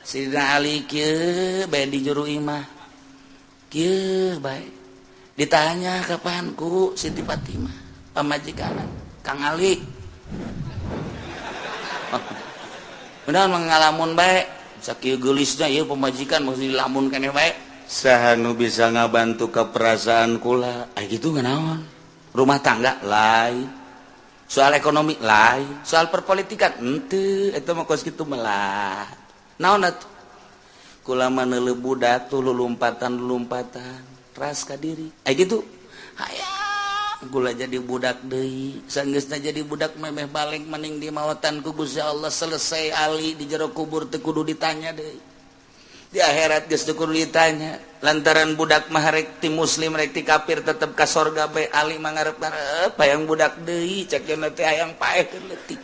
Sidina Ali kieu bae di juru imah kieu bae ditanya kapan ku Siti Fatimah pamajikan Kang Ali benar mengalamun bae sakieu geulisna ieu pamajikan mesti dilamun keneh bae saha nu bisa ngabantu ke perasaan kula gitu nganaon rumah tangga lain soal ekonomi lain soal perpolitikan henteu eta mah kos kitu melah naon atuh kula mah neuleuh budak tuh lulumpatan ras ka diri gitu hayang kula jadi budak deui saenggeusna jadi budak memeh balik mending di maotan ku Gusti Allah selesai Ali di jero kubur teu kudu ditanya deui di akhirat geus teu kudu ditanya lantaran budak mah rek ti muslim rek ti kafir tetep ka sorga bae Ali mah ngarep-ngarep hayang budak deui cek yeuna teh hayang paehkeun leutik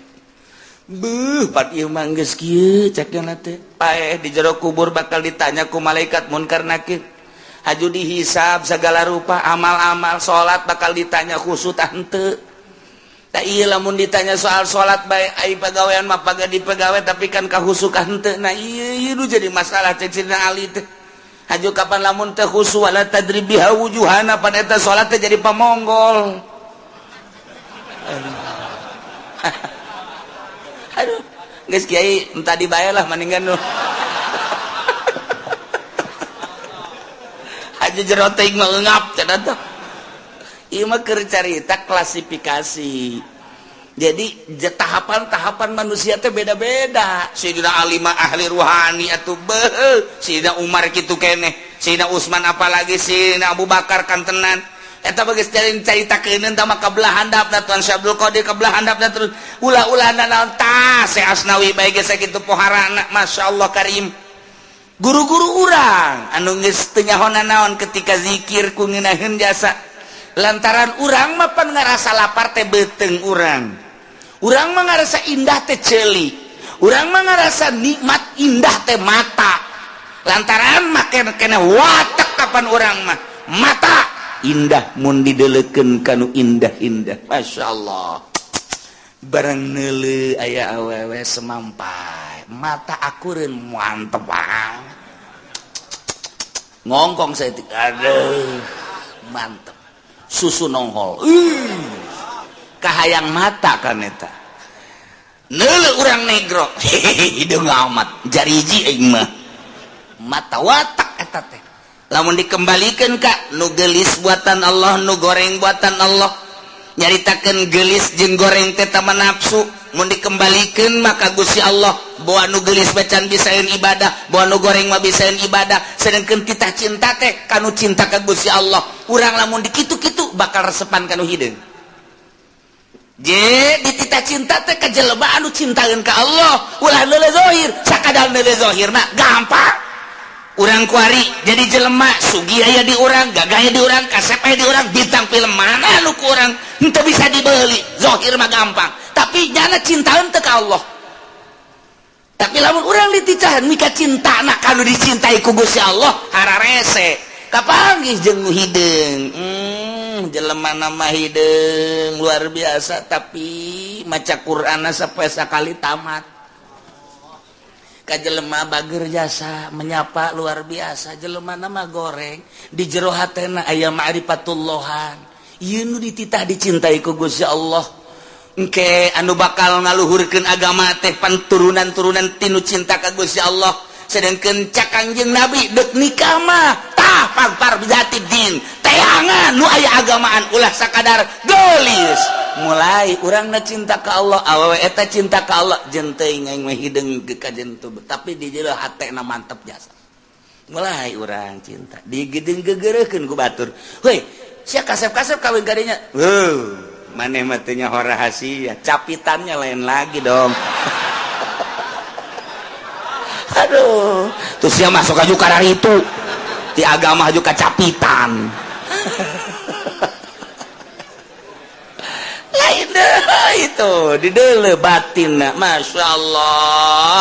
beuh pat ieu mah geus kieu cek yeuna teh paeh di jero kubur bakal ditanya ku malaikat munkar nakir haju dihisab segala rupa amal-amal salat bakal ditanya khusus henteu da ieu lamun ditanya soal salat bae ai pagawean mah pagadi pagawe tapi kan kahusuk henteu nah ieu nu jadi masalah cek Sidina Ali teh haju kapan lamun teh khusu wala tadribiha wujuhana pan eta salat teh jadi pamonggol aduh geus kiai entah dibae lah mendingan nu aja jero teuing mah eungap cenah teh ieu mah keur carita klasifikasi jadi tahapan-tahapan manusia teh beda-beda Sayyidina Ali mah ahli ruhani atuh beuh Sayyidina Umar kitu keneh Sayyidina Utsman apalagi Sayyidina Abu Bakar kantenan eta bageus caritakeun tah mah kabelah handapna Tuan Syabdul Qadir kabelah handapna terus ulah-ulahna naon tah Syekh Asnawi bae geus sakitu poharana masyaallah karim guru-guru urang anu geus teu nyahonna naon ketika zikir ku ngeunaheun jasa lantaran urang mah pan ngarasa lapar teh beuteung urang mah ngarasa indah teh ceulik urang mah ngarasa nikmat indah teh mata lantaran make kena watek kapan urang mah mata indah mun dideuleukeun kanu indah-indah masyaallah barang neuleuh aya awewe semampai mata akureun mantep banget ngongkong saya aduh mantep susu nonghol kahayang mata kan eta neuleuh urang negro hidung amat jariji aing mah mata watak eta teh lamun dikembalikan ka nu geulis buatan Allah nu goreng buatan Allah nyaritakeun geulis jeung goreng teh tama nafsu mun dikembalikan maka Gusti Allah bawa nu geulis bacaan bisaeun ibadah bawa nu goreng mah bisaeun ibadah sedengkeun titah cinta teh kanu cinta ka Gusti Allah urang lamun dikitu-kitu bakal resepan kanu hideung je di titah cinta teh ka jelema anu cintaeun ka Allah ulah leuleuh zahir sakadar leuleuh zahirna gampang urang kuari jadi jelema sugi aya di urang gagah aya di urang kasep aya di urang bintang film mana anu ku urang henteu bisa dibeuli zahir mah gampang tapi nyana cintaeun teh ka Allah tapi lamun urang diticahan mika cintana kanu dicintai ku Gusti Allah hararese kapanggih jeung nu hideung jelema nama hideung luar biasa tapi maca Qur'anna sapoe sakali tamat jelema bager jasa menyapa luar biasa jelema nama goreng di jero hatena aya ma'rifatullohan ieu nu dititah dicintai ku Gusti Allah engke anu bakal ngaluhurkeun agama teh panturunan-turunan tinu cinta ka Gusti Allah sedengkeun cak Kangjeng Nabi deuk nikah mah tah pagpar bijati din teangan nu aya agamaan ulah sakadar geulis mulai urangna cinta ka Allah awewe eta cinta ka Allah jeung teuing aing mah hideung ka jentu tapi di jero hatena mantep jasa mulai urang cinta digedeng gegereukeun ku batur heuy sia kasep-kasep kawin kadinya maneh mah teu nyaho rahasia capitannya lain lagi dong aduh terus sia masuk aju ka itu ti agama aju ka capitan lain itu dideuleuh batinna masyaallah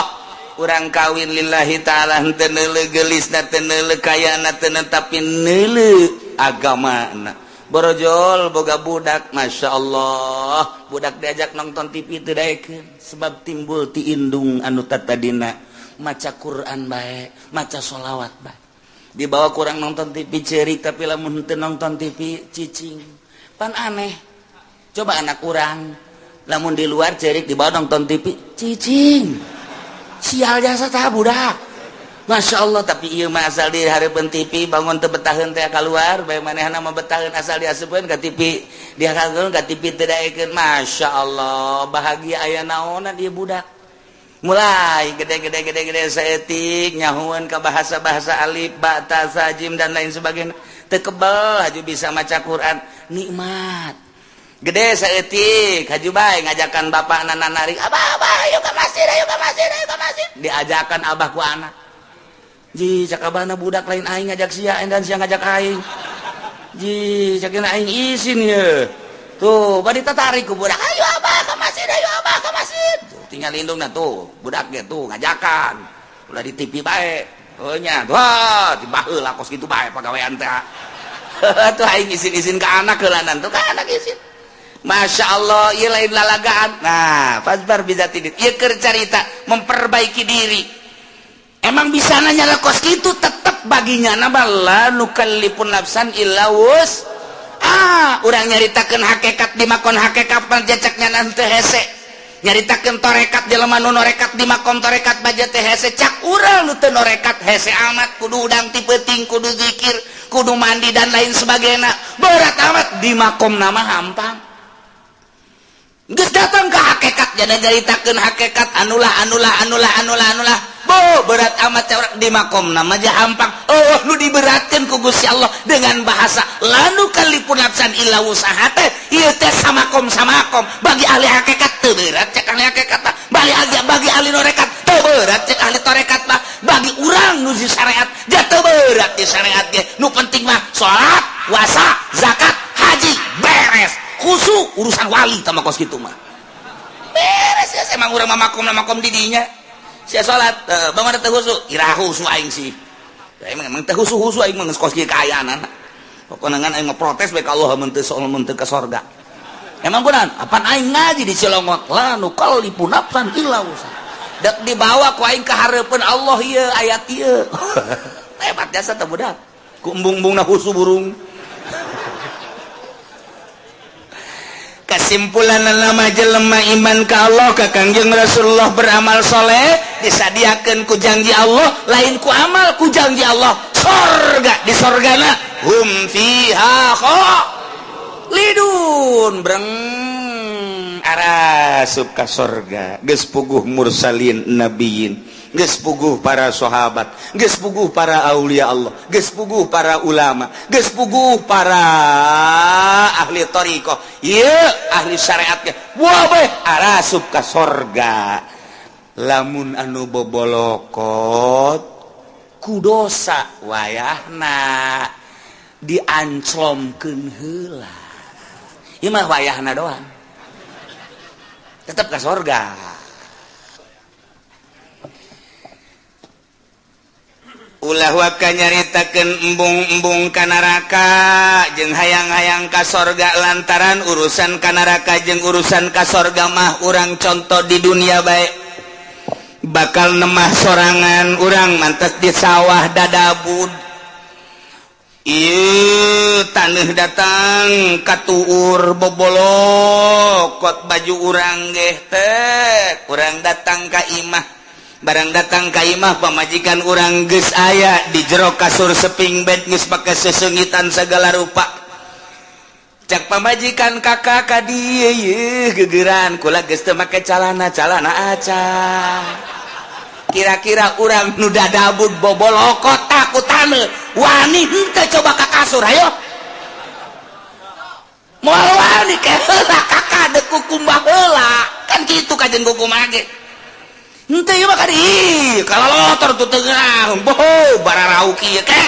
urang kawin lillahi taala henteu neuleuh geulisna teu neuleuh kayana teu tapi neuleuh agamana borojol boga budak masyaallah budak diajak nonton TV teu daekeun sebab timbul ti indung anu tatadina maca Quran baik, maca sholawat baik. Dibawa kurang nonton TV cerik, tapi lamun teu nonton TV cicing. Pan aneh. Coba anak kurang, lamun di luar cerik dibawa nonton TV cicing. Sial jasa tah budak. Masya Allah, tapi iya mah asal di hareupeun TV bangun teu betaheun teh keluar, bae manehna mah betaheun asal diasupkeun ka TV. Dia kageun ka TV teu daekeun. Masya Allah, bahagia aya naonan ieu budak. Mulai gede saeutik nyahuan ke bahasa-bahasa alif, ba, ta, sa, jim dan lain sebagainya. Teu kebal haju bisa maca Quran, nikmat. Gede saeutik haju bae ngajakan bapak nanarik, "Abah, ayo ke masjid, ayo ke masjid, ayo ke masjid." Diajakan abah ku anak. Ji, cak abahna budak lain aing ngajak sia dan sia ngajak aing. Ji, cakeun aing izin ye. Tuh, bari tertarik ku budak, "Ayo abah ke masjid, ayo abah ke masjid." Tinggal lindungna tuh budak ge tuh ngajakan ulah di TV bae nya tuh tiba heula kos kitu bae pagawean teh tuh aing izin-izin ka anak heulanan tuh ka anak izin. Masya Allah, ieu lain lalagaan. Nah, fasbar bizatidin ieu keur carita memperbaiki diri. Emang bisa nanya kos kitu tetep baginya nabal la nukallifun nafsan illa wus. Urang nyaritakeun hakikat di makon hakikat panjacaknya nanti hese. Nyaritakeun torekat jelema nu norekat di makom torekat baja teh hese cak urang nu teu norekat hese amat kudu udang ti peuting kudu zikir kudu mandi dan lain sebagainya berat amat di makom nama hampang geus datang ka hakikat jadi nyaritakeun hakikat anulah berat amat orang di makom nama aja hampang. Oh nu diberatkeun ku Gusti Allah dengan bahasa lanu kalipun nafsan illa wusahate ieu teh samakom bagi ahli hakikat teu berat cek ahli hakikat bagi ahli norekat teu berat cek ahli torekat mah bagi urang nu di syariat ja teu berat di syariat ge nu penting mah salat puasa zakat haji beres khusyuk urusan wali tama kos kitu mah beres ya emang urang mah makom di dinya sia salat bangun teh khusyuk irahu su aing sih emang teh khusyuk aing mah geus kos kieu kaayaan pokona ngan aing mah protes bae ka Allah mun teu ka sorga. Emang benar, apaan aing ngaji di Cilongot la nukallifun nafsan illa wus'aha. Dak dibawa ku aing ka hareupeun Allah ieu ayat ieu. Hebat jasa teh budak. Ku embung-embungna husu burung. Kesimpulan nama jelema iman ka Allah ka Kangjeng Rasulullah beramal soleh disadiakeun ku janji Allah lain ku amal ku janji Allah sorga di sorgana hum fiha lidun breng arasup ka sorga geus puguh mursalin nabiyin geus puguh para sahabat geus puguh para aulia Allah geus puguh para ulama geus puguh para ahli thariqah ieu ahli syariat ge wah bae arasup ka sorga lamun anu bobolokot ku dosa wayahna dianclomkeun heula. Ieu mah wayahna doang. Tetep ka sorga. Ulah waka nyaritakeun embung-embung ka neraka jeung hayang-hayang ka sorga lantaran urusan ka neraka jeung urusan ka sorga mah urang contoh di dunia bae. Bakal nemah sorangan urang mantes di sawah dadabud. Ieu taneuh datang katuur bobolokot baju urang ge teh urang datang ka imah barang datang ka imah pamajikan urang geus aya di jero kasur seping bed geus make seseungitan segala rupa cak pamajikan kakak ka dieu yeuh geugeran kula geus teu make calana acan. Kira-kira urang nu dadabud bobolokot takutane wani henteu coba ka kasur ayo moal wani ke heula kakak deuk kukum baheula kan kitu kajen kukum age henteu ieu mah kadi kalolotor tu teu geurang boh bararau kieu ke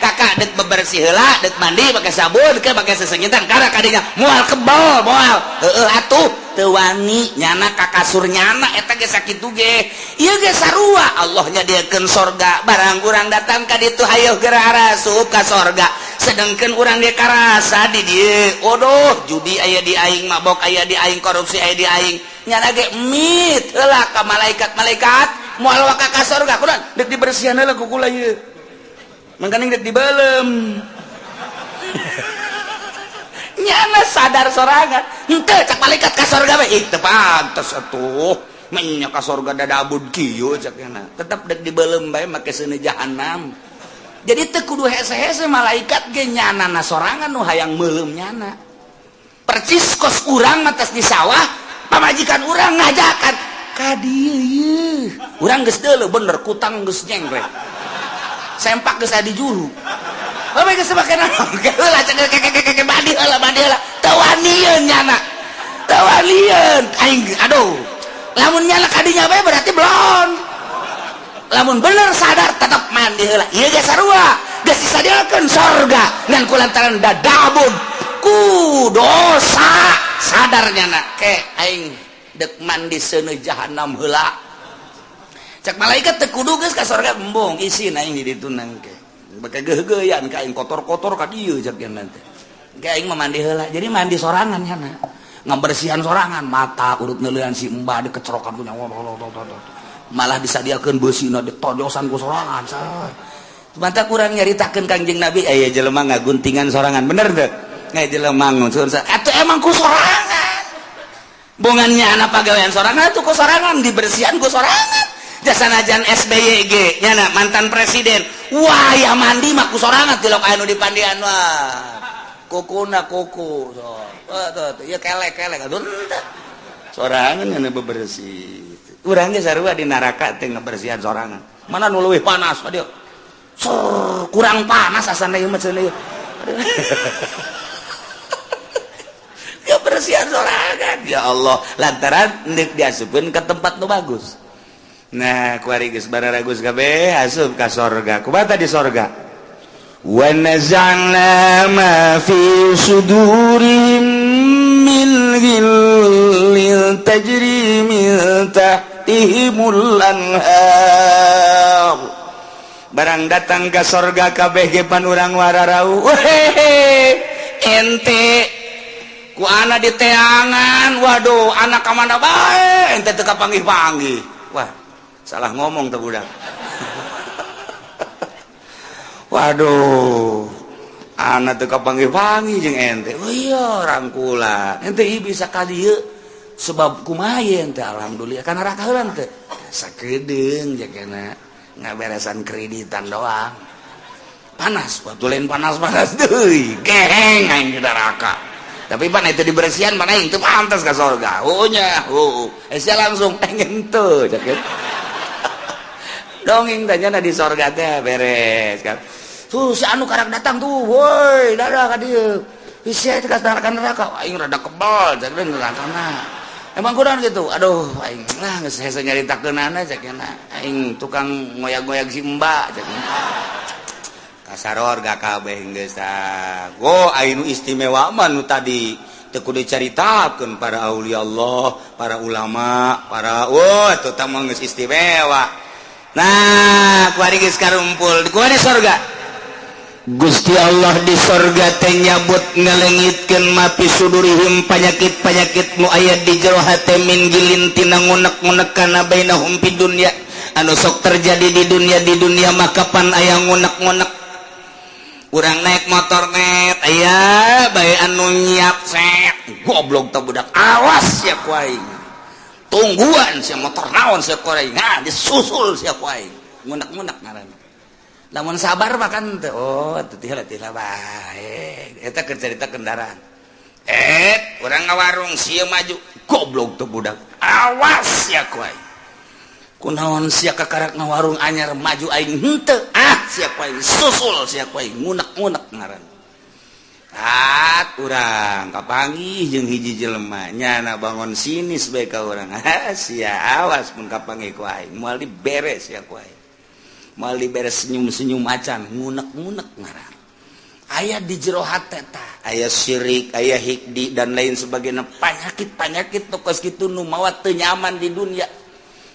kakak deuk bebersih heula deuk mandi pake sabun ke pake sesengitan karena kadinya moal kebal moal heueuh atuh teu wani nyana ka kasur nyana eta ge sakitu ge ieu ge sarua Allah nyadiakeun sorga barang urang datang ka ditu hayo geura arasup ka sorga sedengkeun urang ge karasa di dieu odoh judi aya di aing mabok aya di aing korupsi aya di aing nyana ge mit heula ka malaikat moal ka surga kunaon dek dibersihan heula ku kula ieu mangkaning dek dibelem nyana sadar sorangan henteu cak malaikat ka surga we teu pantes atuh nya ka surga dadabud kieu cak nyana tetep dek dibelem bae make seuneu jahanam jadi teu kudu hese-hese malaikat ge nyanana sorangan nu hayang meulem nyana percis kos urang matas di sawah pamajikan urang ngajakan ka dieu ieu urang geus deuleu bener kutang geus nyengre sempak geus adi juru bae geus make naon heula cek badi heula teu wanieun nyana teu wanieun aing aduh lamun nyana kadinya bae berarti belum lamun bener sadar tetep mandi heula ieu ge sarua geus disadiakeun surga ngan kulantaran dadabun ku dosa sadarnya nak ke aing dek mandi seuneu jahanam heula cek malaikat teu kudu geus ka surga embung isin aing di ditu nangke bake geugeuyan ka aing kotor-kotor ka dieu cek yen teh ke aing mah mandi heula jadi mandi sorangan nya ngabersihan sorangan mata urut neuleuan si embah di kecrokan ku nyawa malah disadiakeun beusina ditojosan ku sorangan say manta kurang nyaritakeun Kangjeng Nabi aya jelema ngaguntingan sorangan bener teu ngai jelema ngun atuh emang ku sorangan bongannya anak pagawean sorangan atuh ku sorangan dibersihan ku sorangan jasanajan SBY ge nyana mantan presiden wah ya mandi mah ku sorangan tilok anu dipandian wah kukuna kuku so tuh ya kelek aduh sorangan anu bebersih urang ge sarua di neraka teh ngabersihan sorangan mana nu leuwih panas adieu kurang panas asana ieu mah cenah kebersihan sorangan ya Allah lantaran nek diasupkeun ke tempat nu bagus nah kuari geus bararagus kabeh asup ka surga kumaha di surga wa nazalna ma fi sudurihim min ghillin tajri min tahtihimul anhar barang datang ka surga kabeh ge pan urang wararau ente ku anak di teangan waduh anak ka mana bae ente teu kapanggih-panggih wah salah ngomong tuh budak waduh anak teu kapanggih-panggih jeung ente oh iya rangkula ente ieu bisa ka dieu sebab kumaha ye ente alhamdulillah kana raka heula teh sakedeung jakena ngaberesan kreditan doang panas batu lain panas deui geheng aing di neraka tapi pan itu dibersihan mana itu pantas ke surga nya sia langsung pengen tuh dongeng tanya di surga teh beres kan tuh si anu karak datang tuh woi dadah ka dieu sia teh ka neraka aing rada kebal jadi nerakana emang kurang gitu aduh aing geus hese nyaritakeunana cekna aing tukang ngoyak-ngoyak si mbak cekna kasaror gak kabeh geus go anu istimewa mah nu tadi teu kudu dicaritakeun para aulia Allah para ulama para atuh tah mah geus istimewa nah kuari geus karumpul kuari surga Gusti Allah di surga teh nyabut ngalengitkeun mapi sudurihim panyakit-panyakit nu aya di jero hate min gilin tina ngunek-ngunek kana bainahum fid dunya anu sok terjadi di dunia mah kapan aya ngunek-ngunek urang naik motor net aya bae anu nyiap set goblok teh budak awas ya ku aing tungguan sia motor naon sia ku aing disusul sia ku aing ngunek-ngunek ngaranna lamun sabar makan teh oh teu tihla bae eta keur carita kendaraan urang ngawarung sia maju goblok teh budak awas ya ku aing kunaon sia kakarak ngawarung anyar maju aing henteu sia ku aing susul sia ku aing ngunek-ngunek ngaran urang kapanggih jeung hiji jelema nyana bangun sinis bae ka urang sia awas mun kapanggih ku aing moal diberes sia ku aing moal diberes senyum-senyum acan ngunek-ngunek ngaran aya di jero hate tah aya syirik aya hikdi dan lain sebagainya penyakit-penyakit nu kos kitu nu mawa teu nyaman di dunia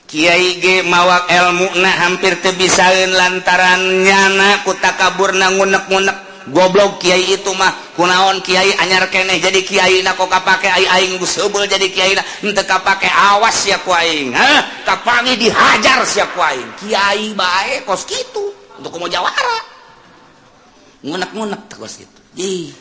Kiai ge mawak ilmu na hampir teu bisaeun lantaran nyana ku takaburna ngunek-ngunek goblok kiai itu mah kunaon kiai anyar keneh jadi kiai na kok kapake aing geus heubeul jadi kiai na henteu kapake awas sia ku aing kapangi dihajar sia ku aing kiai bae kos kitu untuk mau jawara ngunek-ngunek kos kitu ih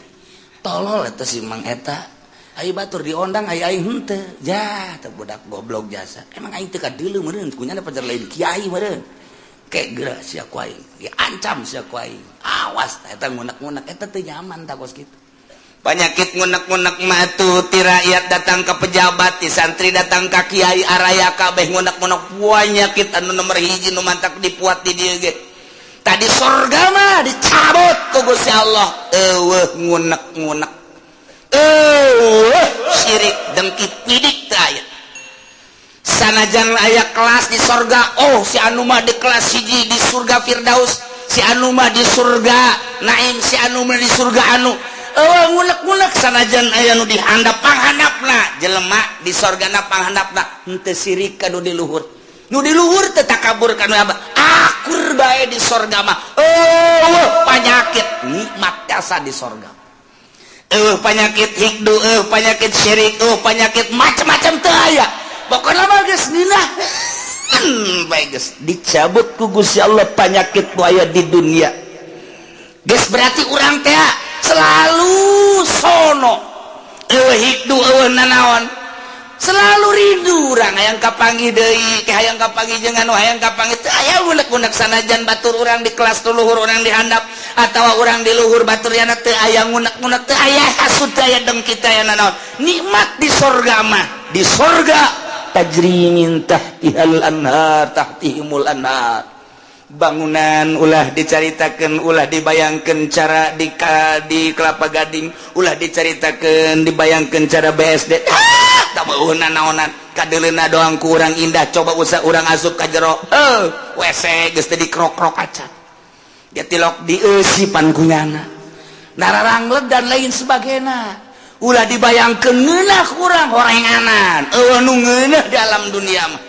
tolol eta si Mang eta ai batur diondang ai aing henteu jah teu budak goblok jasa emang aing teu kadeuleu meureun kunyana pajar lain kiai meureun kayak gerak sia ku aing diancam sia ku aing awas eta ngunek-ngunek eta teu nyaman ta kos kitu panyakit ngunek-ngunek mah tuh ti rakyat datang ke pejabat ti santri datang ka kiai araya kabeh ngunek-ngunek panyakit anu nomor hiji nu mantak dipuat di dieu ge tadi surga mah dicabut ku Gusti Allah eueuh ngunek-ngunek syirik dengki pidik teh aya sanajan aya kelas di surga si anu mah di kelas hiji di surga Firdaus si anu mah di surga Naim si anu mah di surga anu ngunek-ngunek sanajan aya nu dihandap panghandapna jelema di surgana panghandapna henteu sirik ka nu di luhur teh takabur kana apa akur bae di surga mah panyakit nikmat jasa di surga penyakit hikdu penyakit syirik penyakit macam-macam teu aya pokona mah geus ninah bae geus dicabut ku Gusti Allah penyakit nu aya di dunia geus berarti urang teh selalu sono hikdu nanaon selalu rindu urang hayang kapanggih deui ke hayang kapanggih jeung anu hayang kapanggih teu aya unek-unek sanajan batur urang di kelas luhur urang dihandap atawa urang di luhur baturna teu aya ngunek-ngunek teu aya hasud teu aya dengki teu aya nanaon nikmat di surga mah di surga tajri min tahtihal anhar tahtihimul anhar bangunan ulah dicaritakeun ulah dibayangkeun cara di Kelapa Gading ulah dicaritakeun dibayangkeun cara BSD tabuhna naonan kadeuleuna doang ku urang indah coba usah urang asup ka jero WC geus teh dikrok-krok acan getilok dieusipan kunyana nararangleg dan lain sebagainya ulah dibayangkeun ngeunah ku urang horenganan nu ngeunah di alam dunia mah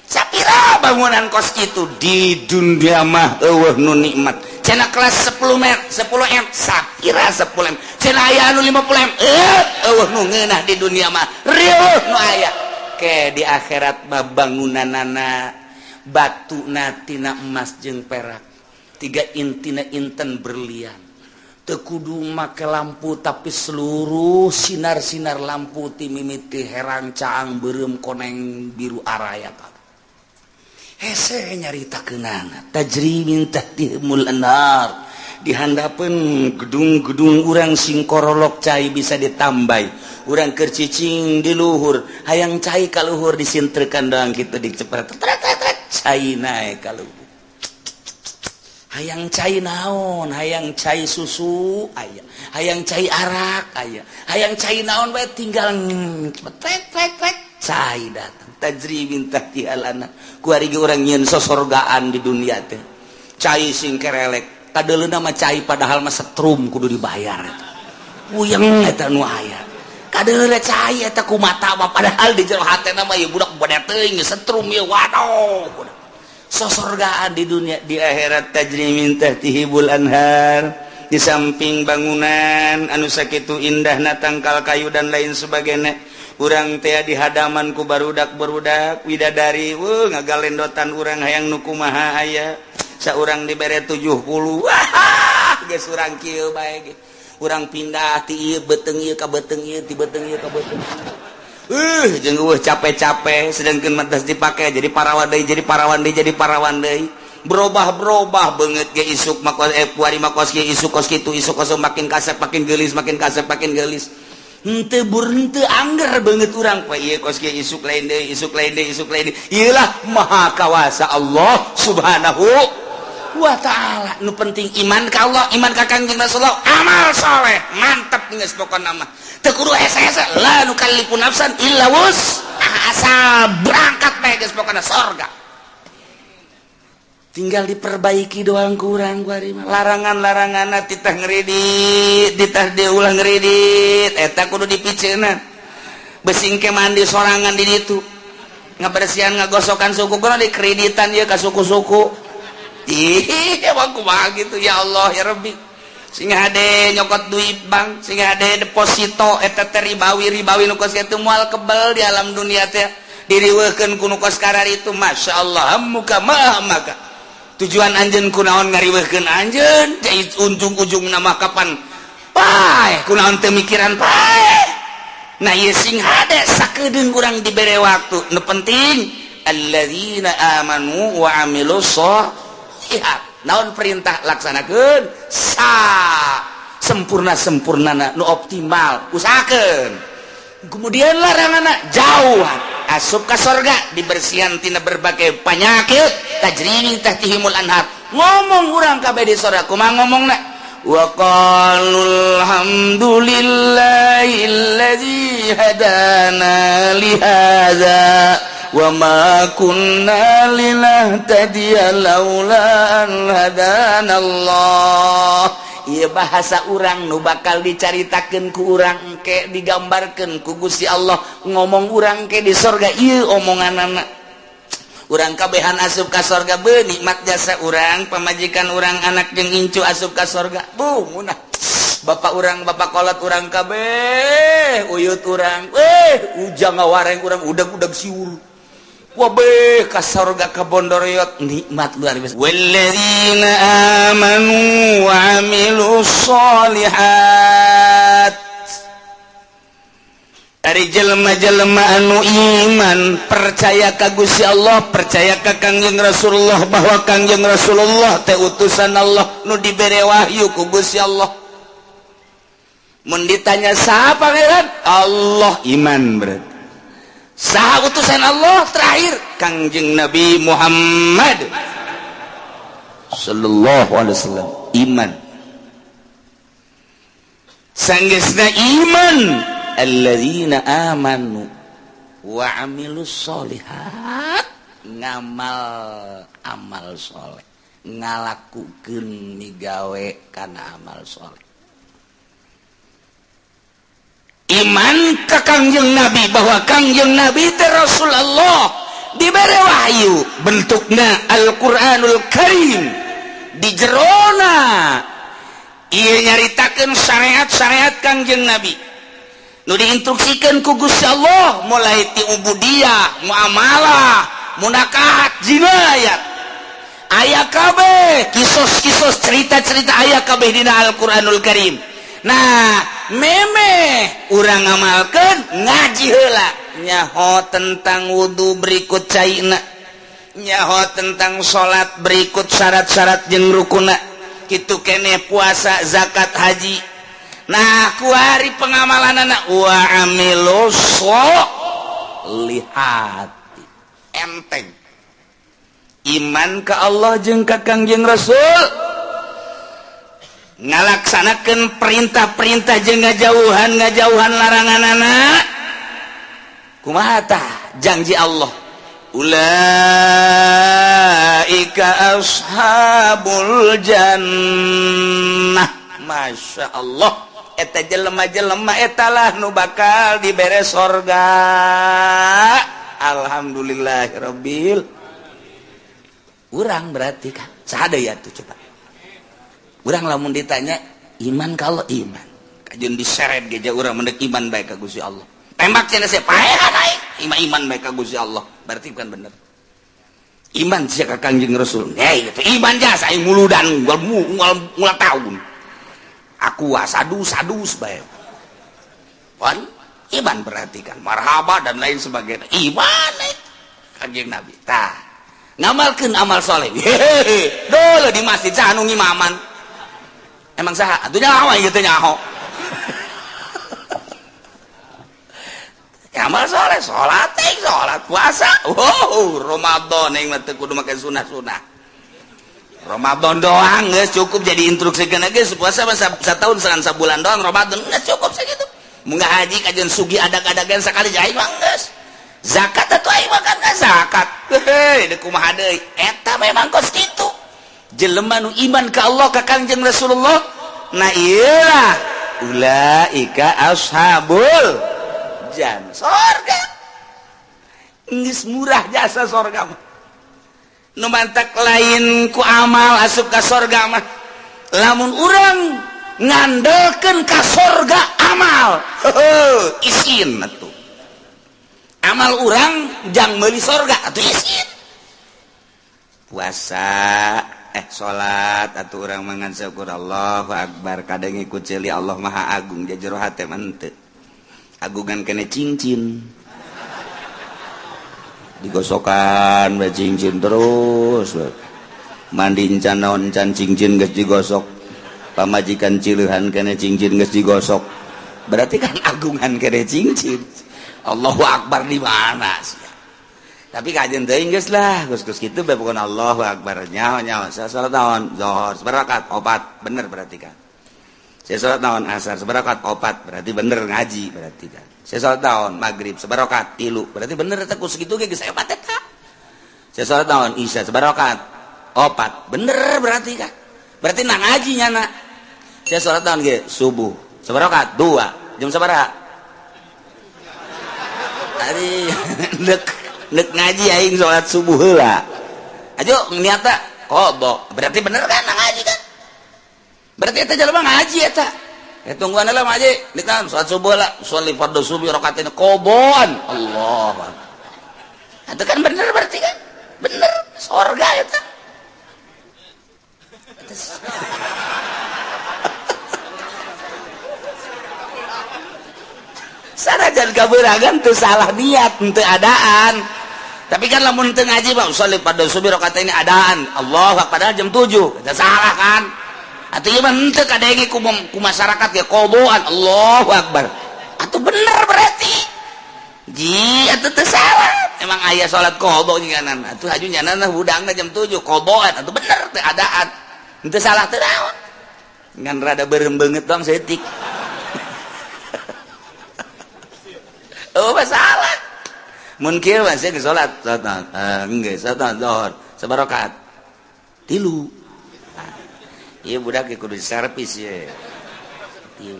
sapira bangunan kos kitu di dunia mah nu nikmat cenah kelas 10 M sapira 10 M cenah aya anu 50 M nu ngeunah di dunia mah rieuh nu aya ke di akhirat mah bangunanana batuna tina emas jeung perak tiga intina inten berlian teu kudu make lampu tapi seluruh sinar-sinar lampu ti mimiti herang caang beureum koneng biru araya hese nyaritakeunana tajri min tahtihimul anhar dihandapeun gedung-gedung urang sing korolok cai bisa ditambai urang keur cicing di luhur hayang cai ka luhur disintrekan doang kitu dicepret cai nae ka luhur hayang cai naon hayang cai susu aya hayang cai arak aya hayang cai naon bae tinggal tek cai datang tajri min tahtihal anhar ku ari ge urang nyieun sosorgaan di dunia teh cai sing kerelek kadeuleuna mah cai padahal mah setrum kudu dibayar eta puyeng eta nu aya kadeuleuna cai eta ku mata mah padahal di jero hatena mah ieu budak bade teuing setrum ieu waduh sosorgaan di dunia di akhirat tajri min tahtihibul anhar di samping bangunan anu sakitu indahna tangkal kayu dan lain sebagainya urang teh di hadaman ku barudak-barudak widadari ngagalendotan urang hayang nu kumaha aya saurang dibere 70 geus urang kieu bae ge urang pindah ti ieu beteung ieu ka beteung ieu ti beteung ieu ka beteung jeung capek-capek sedengkeun mantas dipake jadi parawan deui berubah beungeut ge isuk makos puari makos ge isuk kos kitu isuk kos makin kasep makin geulis henteu henteu angger beungeut urang poe ieu kos ge isuk lain deui ieu lah maha kawasa Allah subhanahu wa ta'ala nu penting iman ka Allah iman ka Kangjeng Rasulullah amal saleh mantep geus pokona mah teu kudu hese-hese la nukallifu nafsan illa asal berangkat bae geus pokona surga tinggal diperbaiki doang kurang gua larangan-laranganna titah ngeridit titah diulah ngeridit eta kudu dipiceuna besing ke mandi sorangan di ditu ngabersihan ngagosokan suku kudu dikreditan ieu ka suku-suku ih emang kumaha gitu ya Allah ya Rabbi sing hade nyokot duit bank, sing hade deposito eta teh ribawi nu kos kitu moal kebel di alam dunia teh diriweukeun ku nu kos karar itu masyaallah muka maka tujuan anjeun kunaon ngariweukeun anjeun teh ujung-ujungna mah kapan pae kunaon teu mikiran pae nah ieu sing hade sakedeung urang dibere waktu nu penting alladzina amanu wa amilus sholihat naon perintah laksanakeun sempurnana nu optimal usahakeun kemudian laranganna jauhan asup ka sorga dibersihan tina berbagai penyakit tajri tahtihimul anhar ngomong urang kabeh di sorga kumaha ngomongna wa qalul hamdulillahilladzi hadana li hadza wa ma kunna linahtadiya laula an hadanallah ieu bahasa urang nu bakal dicaritakeun ku urang engke digambarkeun ku Gusti Allah ngomong urang ke di sorga ieu omonganna urang kabehan asup ka sorga beu nikmat jasa urang pamajikan urang anak jeung incu asup ka sorga bu munah bapak urang bapak kolot urang kabeh uyut urang ujang ngawareng urang udag-udag siul wabeh ka sorga ka bondoroyot nikmat luar biasa walladzina amanu wa amilus sholihat dari jelema-jelema anu iman percaya ka Gusti Allah percaya ka Kangjeng Rasulullah bahwa Kangjeng Rasulullah teh utusan Allah nu dibere wahyu ku Gusti Allah mun ditanya saha pangeran Allah iman berarti saha utusan Allah terakhir Kangjeng Nabi Muhammad sallallahu alaihi wasallam iman sanggeusna iman alladzina amanu wa amilus sholihat ngamal amal soleh ngalakukeun migawe kana amal soleh iman ka Kangjeng Nabi bahwa Kangjeng Nabi teh Rasulullah dibere wahyu bentukna Al-Qur'anul Karim di jerona ieu nyaritakeun syariat-syariat Kangjeng Nabi nu diinstruksikan ku Gusti Allah mulai ti ubudiyah muamalah munakahat jinayat aya kabeh kisos-kisos cerita-cerita aya kabeh dina Al-Qur'anul Karim nah memeh urang ngamalkeun ngaji heula nyaho tentang wudu berikut caina nyaho tentang salat berikut syarat-syarat jeung rukunna kitu keneh puasa zakat haji nah ku hari pengamalanana wa amilus sholihat enteng iman ka Allah jeung ka Kangjeng Rasul ngalaksanakeun perintah-perintah jeung ngajauhan laranganana kumaha tah janji Allah ulaika ashabul jannah masya Allah eta jelema-jelema etalah nu bakal dibere sorga alhamdulillahirabbil urang berarti kan saha deui atuh coba urang lamun ditanya iman ka Allah iman kajun diseret geja urang mendek iman bae ka Gusti Allah tembak cenah se pae naik iman bae ka Gusti Allah berarti kan bener iman sia ka Kangjeng Rasul itu iman jasa aing muludan ngul tahun aku sadus bae pan iman berarti kan marhaba dan lain sebagainya iman Kangjeng Nabi tah ngamalkeun amal soleh dole di masjid saha nu ngimaman emang saha atuh nyaho gitu nyaho amal soleh salat puasa Ramadan yang mah teu kudu make sunah-sunah Ramadan doang geus cukup jadi instruksikeun geus puasa satahun segan sabulan doang Ramadan geus cukup sakitu mun haji kajian sugi adag-adagan sakali jai mah geus zakat atuh aing makan zakat deuk kumaha deui eta memang kos kitu jelema nu iman ka Allah ka Kangjeng Rasulullah nah ieulah ulaika ashabul jannah sorga geus murah jasa sorga mah nu mantak lain ku amal asup ka sorga mah lamun urang ngandalkeun ka surga amal. Isin atuh. Amal urang jang meuli surga atuh isin. Puasa salat atuh urang mangan syukur Allahu akbar kadang ikut celi Allah Maha Agung di jero hate mah henteu. Agungan kene cincin. Digosokan bae cincin terus. Mandi can naon can cincin geus digosok. Pamajikan cileuhan kene cincin geus digosok. Berarti kan agungan kene cincin. Allahu akbar di mana sih? Tapi kajian teuing geus lah, geus kitu bae pokona Allahu akbar nyaho salat naon zuhur sabarakat 4 bener berarti kan. Saya salat naon asar sabarakat 4 berarti bener ngaji berarti kan. Saya salat naon maghrib sabarakat 3 berarti bener eta ku sakitu ge geus hebat eta. Saya salat naon isya sabarakat 4 bener berarti kan. Berarti na ngaji nyana. Saya salat naon ge subuh sabarakat 2 jam sabaraha? Tadi nek ngaji aing salat subuh heula. Ajo niatna qada. Berarti bener kan ngaji kan? Berarti eta jalma ngaji eta. Tungguan heula ngaji. Nek salat subuh heula, sholli fardhu subuh rakaatain qadaan. Allah. Eta kan bener berarti kan? Bener surga eta. Sanajan kabeuragan teu salah niat teu adaan. Tapi kan lamun teu ngaji mah sholli fardhu subuh rakaatain adaan. Allahu akbar padahal jam 7. Eta salah kan? Atuh ieu mah henteu kadenge ku masyarakat ge qadaan. Allahu akbar. Atuh bener berarti. Ji atuh teu salah. Emang aya salat qada nginganan. Atuh haju nyanana hudangna jam 7 qadaan. Atuh bener teu adaan. Henteu salah teu naon. Ngan rada beureum beungeut doang setik. Oh masalah. Mun kieu mah sia salat enggeus salat zuhur sabarakat 3. Ieu budak ge kudu servis ye. 3.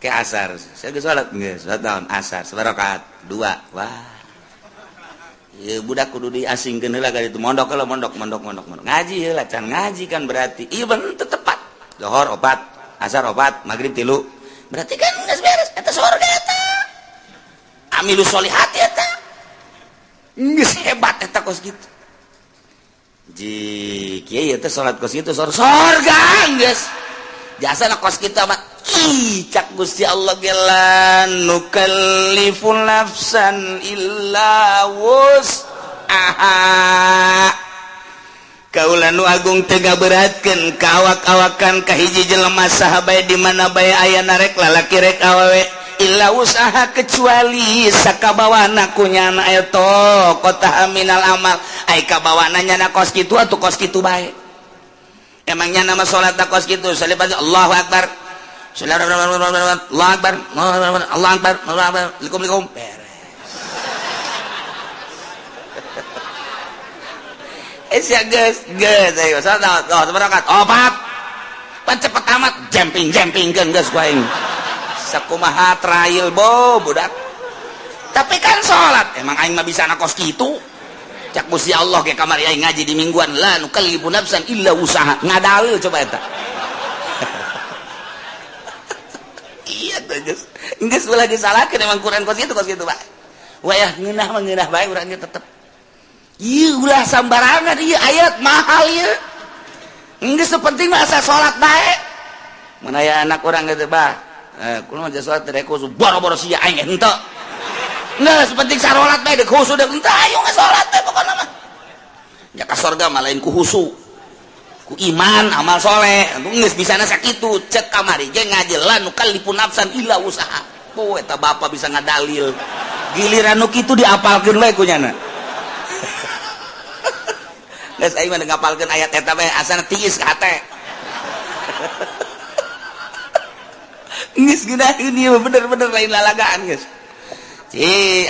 Ke asar sia ge salat enggeus salat asar sabarakat 2. Wah. Ieu budak kudu diasingkeun heula ka ditu mondok heula mondok. Ngaji heula can ngaji kan berarti ieu bener tepat. Zuhur 4, asar 4, maghrib 3. Berarti kan geus beres eta surga eta. Amilus solihat eta geus hebat eta kos kitu. Ji kieu teh salat kos kitu surga geus. Jasana kos kitu mah cak Gusti Allah ge lan nukallifu nafsan illa wus'aha. Kaula nu agung teu ngaberatkeun ka awak-awakan ka hiji jelema saha bae di mana bae aya rek lalaki rek awewe illa usaha kecuali sakabawana kunyana eta qata minal amal ai kabawana nyana kos kitu atuh kos kitu bae. Emangnya nama salat kos kitu salibat Allahu akbar Allahu akbar Allahu akbar Assalamualaikum beres. Sia geus ayo salat sabarakat 4 pan cepet amat jumping kan geus ku aing. Sakumaha trail budak. Tapi kan salat emang aing mah bisa na kos kitu. Cak Gusti Allah ge kamari aing ngaji di mingguan la nukallifu nafsan illa usaha. Ngadalil coba eta. Iya teh geus ulah disalahkeun emang Quran kos kitu Pak. Wayah ngeunah mah ngeunah bae urang ge tetep. Ieu ulah sambarangan ieu ayat mahal ieu. Geus penting mah asa salat bae. Mun aya anak urang ge bah kulo aja salat teh khusus boro-boro sia aing henteu. Geus penting salat bae dek khusus dek henteu ayo salat teh pokona mah. Nya ka surga mah lain ku husu. Ku iman amal soleh. Geus bisana sakitu cek kamari ge ngaji lan nukallifu nafsan illa usaha. Poe eta bapak bisa ngadalil. Giliran nu kitu diapalkeun we ku nyana. Geus aing mah ngapalkeun ayat eta bae asana tiis ka hate. Geus gunakeun ieu bener-bener lain lalagaan geus.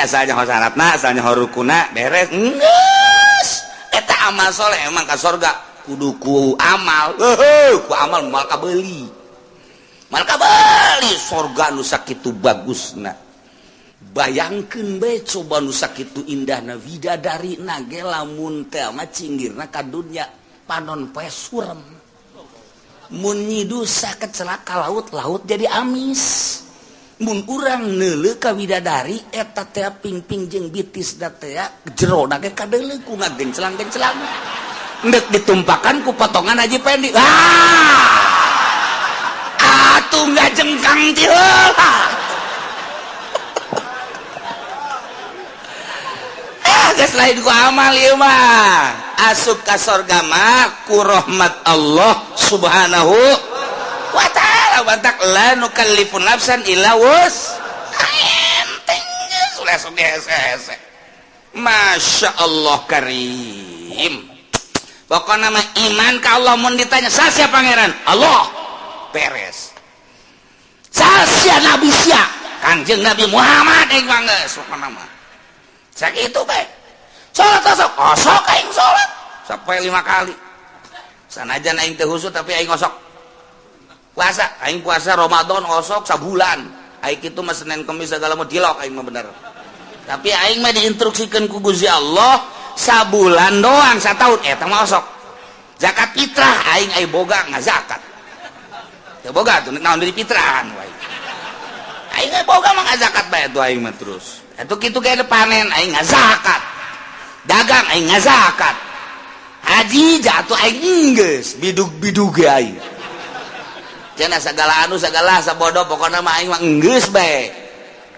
Asalnya syaratna, asalnya rukuna beres. Geus. Eta amal soleh emang ka surga kudu ku amal. Ku amal mal kabeuli. Mal kabeuli surga nu sakitu bagusna. Bayangkeun bae coba nu sakitu indahna widadarina ge lamun teh mah cinggirna ka dunya panon poe surem. mun nyidu saket celaka laut jadi amis. Mun urang neuleuh ka widadari eta teh pingping jeung bitis da teh jerona ge kadeuleuh ku ngagenclang-genclang. Ndek ditumpakan ku potongan Haji Pendi. Atuh ngajengkang ti heula. Geus lain ku amal ieu mah. Asup ka sorga mah ku rahmat Allah Subhanahu wa ta'ala. Bantak la nukallifu nafsan illa wus. Enteng geus langsung hese-hese. Masya Allah karim. Pokoknya mah iman ka Allah mun ditanya sasia pangeran Allah beres. Sasia nabi sia Kangjeng Nabi Muhammad aing mah geus pokona mah. Sakitu bae. Salat osok aing salat sampai 5 kali. Sanajan aing teh husuk tapi aing osok. Puasa aing puasa Ramadan osok sabulan. Aing kitu mah Senin Kamis segala mah dilok aing mah bener. Tapi aing mah diinstruksikeun ku Gusti Allah sabulan doang satahun eta mah osok. Zakat fitrah aing boga ngazakat. Teu boga tuh naon dari fitrahan wae. Aing boga mah ngazakat bae tuh aing mah terus. Atuh kitu ge panen aing ngazakat. Dagang aing ngazakat. Haji jatuh aing geus bidug-bidug aing. Cenah segala anu segala sabodo pokona mah aing mah geus bae.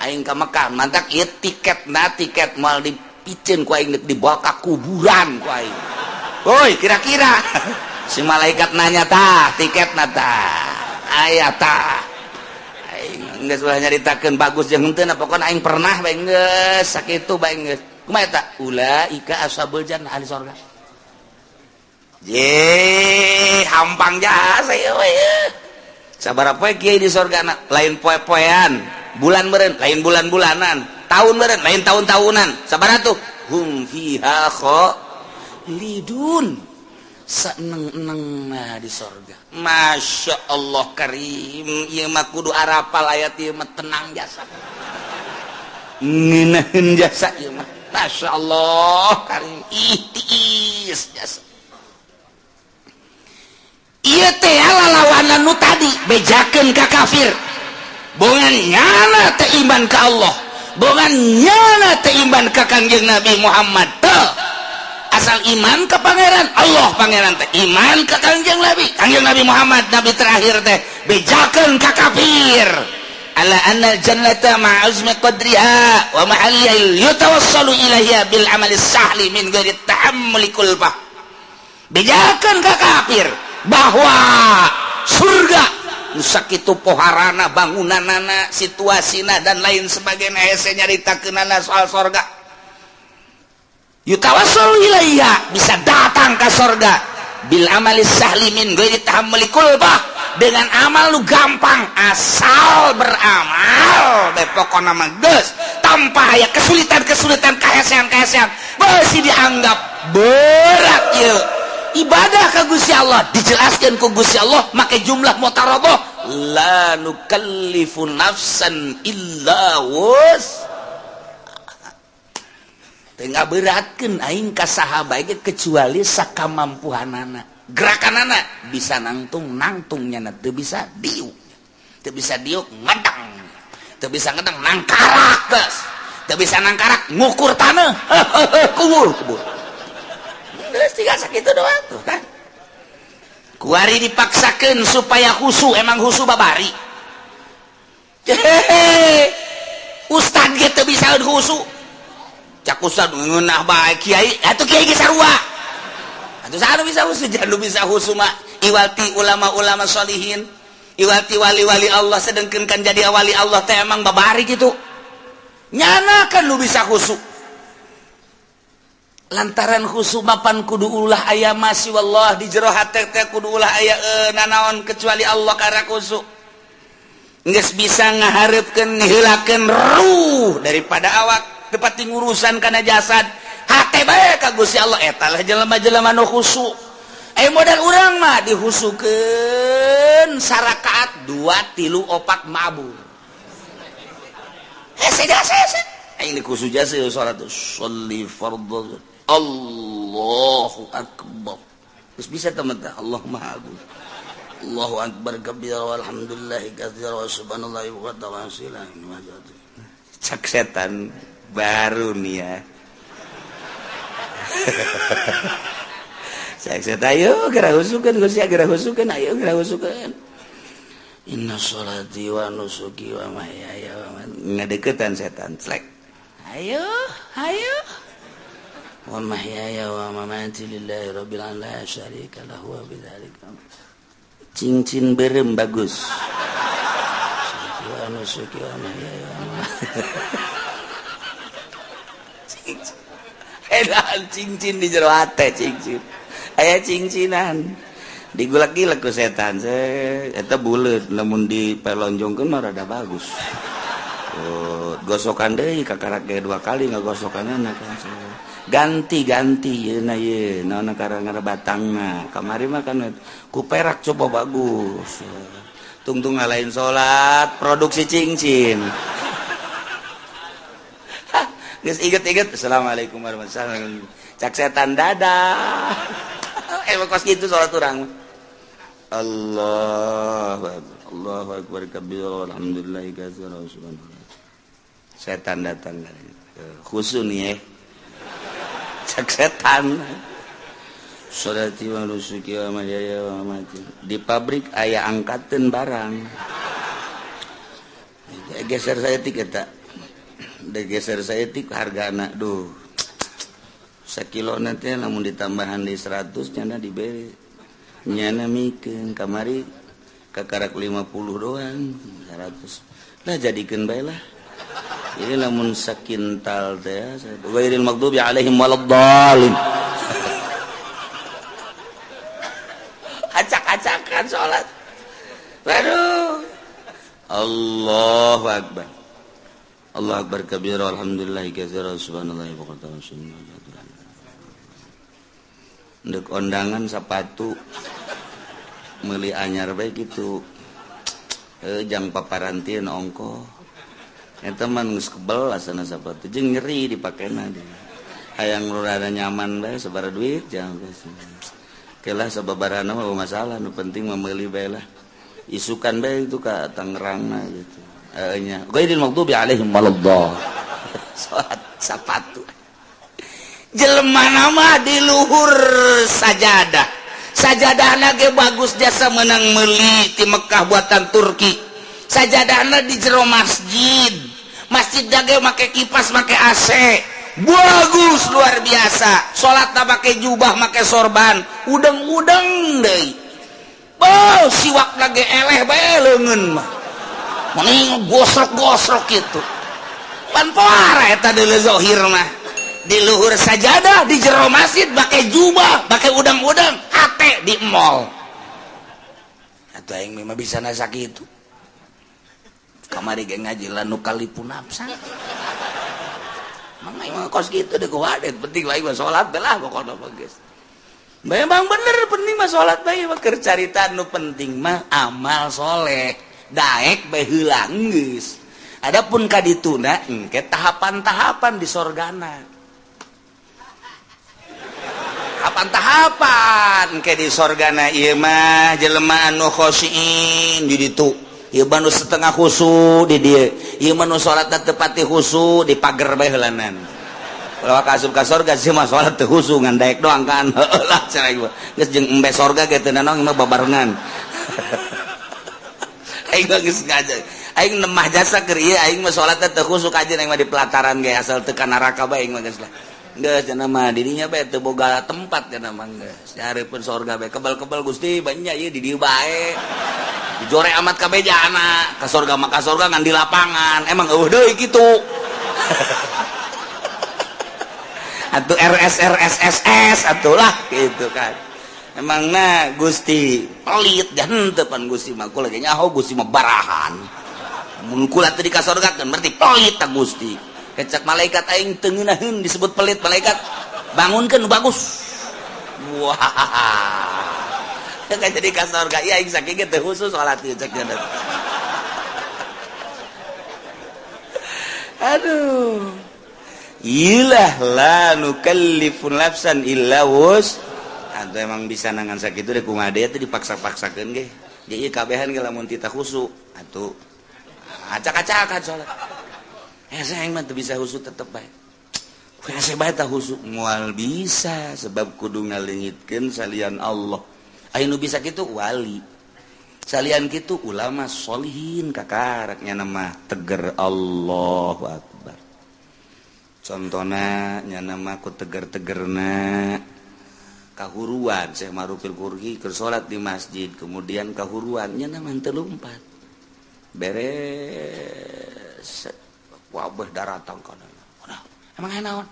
Aing ka Mekah mantak ieu tiketna tiket moal dipicen ku aing dibawa ka kuburan ku aing. Woi kira-kira si malaikat nanya tah tiketna tah aya tah. Aing geus ulah nyaritakeun bagus jeung henteu na pokona aing pernah bae geus sakitu bae geus. Kumaha eta? Ulaika ashabul jannah ahli surga. Ye hampang jasa ieu we. Sabaraha poe kieu di surgana? Lain poe-poean, bulan meureun lain bulan-bulanan, tahun meureun lain tahun-tahunan. Sabaraha tuh? Hum fiha khalidun. Saeneng-enengna di surga. Masya Allah karim. Ieu mah kudu arapal ayat ieu mah tenang jasa. Ngeunaheun jasa ieu mah. Masya Allah karim. Ihtiis jasa. Ieu teh lalawanan nu tadi bejakeun ka kafir. Bogan nyana teh iman ka Allah. Bogan nyana teh iman ka Kangjeng Nabi Muhammad. Teu. Asal iman ke pangeran Allah pangeran teh iman ke Kangjeng Nabi Muhammad nabi terakhir teh bejakeun ka kafir. Ala anna jannata ma'azmi qadriha wa ma'aliyah yutawassalu ilaiha bil amali sahli min ghairi ta'ammuli kulfah. Bejakeun ka kafir bahwa surga sakitu poharana bangunanana situasina dan lain sebagainya hese nyaritakeunana soal surga. Yutawassalu ilaiha bisa datang ke surga bil amali sahli min ghairi ta'ammuli kulfah dengan amal lu gampang asal beramal bae pokona mah geus tanpa aya kesulitan-kesulitan kahesean-kahesean masih dianggap berat ieu ibadah ka Gusti Allah dijelaskeun ku Gusti Allah make jumlah mutarabah la nukallifu nafsan illa wus teu ngaberatkeun aing ka saha bae kecuali sakamampuhanana gerakanana bisa nangtungnya teu bisa diuk ngedang teu bisa ngedang nangkarak geus teu bisa nangkarak ngukur taneuh kubur geus tiga sakitu doang tuh kan kuari dipaksakeun supaya khusu emang khusu babari ustad ge teu bisa khusu cak ustad ngeunah bae kiai atuh kiai ge sarua atuh saha bisa khusu jangan bisa khusu mah iwati ulama-ulama sholihin iwati wali-wali Allah sedengkeun kan jadi wali Allah teh emang babari gitu nyana kan lu bisa khusu lantaran khusu mapan kudu ulah aya masih wallah di jero hate teh kudu ulah aya nanaon kecuali Allah karena khusu geus bisa ngahareupeun niheulakeun ruh daripada awak tepati ngurusan kana jasad hate bae ka Gusti Allah eta lah jelema-jelema nu khusyuk. Modal urang mah dihusukeun sarakaat 2 3 4 mabur. Hese aing dikhusu jasa salat sholli fardhu Allahu akbar. Terus bisa teman teh Allahumma agung. Allahu akbar kabira walhamdulillahi katsira wa subhanallahi wa ta'ala. Cak setan baru nih ya. Cak setan ayo gerak husukeun Gusti gerak husukeun ayo gerak husukeun. Inna sholati wa nusuki wa mahyaya wa mamati. Ngadeukeutan setan slek. Ayo wa mahyaya wa mamati lillahi rabbil alamin la syarika lahu wa bidzalika cincin berem bagus wa nusuki wa mahyaya wa mamati edan cincin di jero hate cincin aya cincinan digulak-gilak ku setan eta buleut lamun dipelonjongkeun mah rada bagus. Gosokan deui kakarak ge 2 kali ngagosokanana kan. Ganti yeuna ye naonna karangana batangna. Kamari mah kan ku perak coba bagus. Tungtung ngalahin salat produksi cincin. Geus inget-inget Assalamualaikum warahmatullahi wabarakatuh. Cak setan dadah. Kos kitu salat urang. Allahu akbar kabira walhamdulillahi katsira wa subhanallah. Setan datang khusus nih cak setan sholati wa nusuki wa mahyaya wa mamati di pabrik aya angkateun barang geser saeutik eta geser saeutik hargana duh sakilona teh lamun ditambahan di 100 cenah dibere nyana mikeun kamari kakarak 50 doang 100 lah jadikeun bae lah. Ini lamun sakintal teh ghairil maghdubi alaihim waladdallin. Acak-acakan salat. Waduh. Allahu akbar. Allahu akbar kabira alhamdulillahi katsira subhanallahi wa ta'ala sunnah. Ndek ondangan sapatu meuli anyar bae kitu. Jang paparantieun ongko. Eta mah geus kebel asana sapatu jeung nyeri dipakena dia. Hayang rada nyaman bae sabaraha duit jang geus. Kelah sababarana mah masalah nu penting mah meuli bae lah. Isukan bae itu ka Tangerangna gitu. Nya ghairil maghdubi alaihim waladdallin. Salat sapatu. Jelema mah di luhur sajadah. Sajadahna ge bagus jasa menang meuli ti Mekah buatan Turki. Sajadahna di jero masjid. Masjid dage make kipas make AC. Bagus luar biasa. Salatna make jubah make sorban. Udeng-udeng deui. Beuh siwak lage eleh bae leungeun mah. Mending gosrok-gosrok kitu. Pan poara eta deuleu zahir mah. Di luhur sajadah di jero masjid make jubah, make udeng-udeng, hate di mall. Atuh aing mah bisa na sakitu. Kamari ge ngaji lanu kalipun nafsa. Mangga mah kos kitu deh ku wadet penting bae mah salat teh lah pokona mah geus. Memang bener penting mah salat bae mah keur carita nu penting mah amal soleh. Daek bae heula geus. Adapun ka dituna engke tahapan-tahapan di sorgana. Tahapan-tahapan engke di sorgana ieu mah jelema anu khosyiin di ditu. Ieu mah setengah khusu di dieu. Ieu mah nu salatna teu pati khusu di pager bae heulanan. Kalau asup ka sorga sih mah salat teu khusu ngan daek doang kan. Heuh lah cenah ieu. Geus jeung embe sorga ge teu nanaon mah babarengan. Aing mah geus ngajak. Aing nemah jasa keur ieu aing mah salatna teu khusu kajeun aing mah di pelataran ge asal teu ka neraka bae aing mah geus lah. Geus cenah mah dirinya bae teu boga tempat cenah mah geus. Dihareupeun sorga bae kebal-kebal Gusti banyak ieu di dieu bae. Dijore amat kabejana ka sorga ngan di lapangan emang eueuh deui kitu. Atuh RSRSSS atuh lah gitu kan. Emangna Gusti pelit henteu pan Gusti mah kula ge nyaho Gusti mah barahan. Mun kula teu di ka sorga kan berarti pelit ta Gusti. Kecak malaikat aing teu ngeunaheun disebut pelit malaikat. Bangunkeun bagus. Wah. Kan jadi ka sorga ya aing saking teh khusus salat ieu cek cenah. Aduh. Ilah la nukallifu nafsan illa wus. Atuh emang bisa nangan sakitu deh kumaha deui teh dipaksa-paksakeun ge. jadi kabehan ge lamun tita khusyuk atuh acak-acakan salat saya mah teu bisa khusyuk tetep bae saya bae tah khusyuk moal bisa sebab kudu ngaleungitkeun salian Allah aya nu bisa kitu wali salian kitu ulama sholihin kakaraknya nama teger Allahu Akbar contohna nya nama ku teger-tegerna kahuruan Syekh Marufil Qurhi keur salat di masjid kemudian kahuruan nya nama teu lumpat beres wabah daratang kana emang naon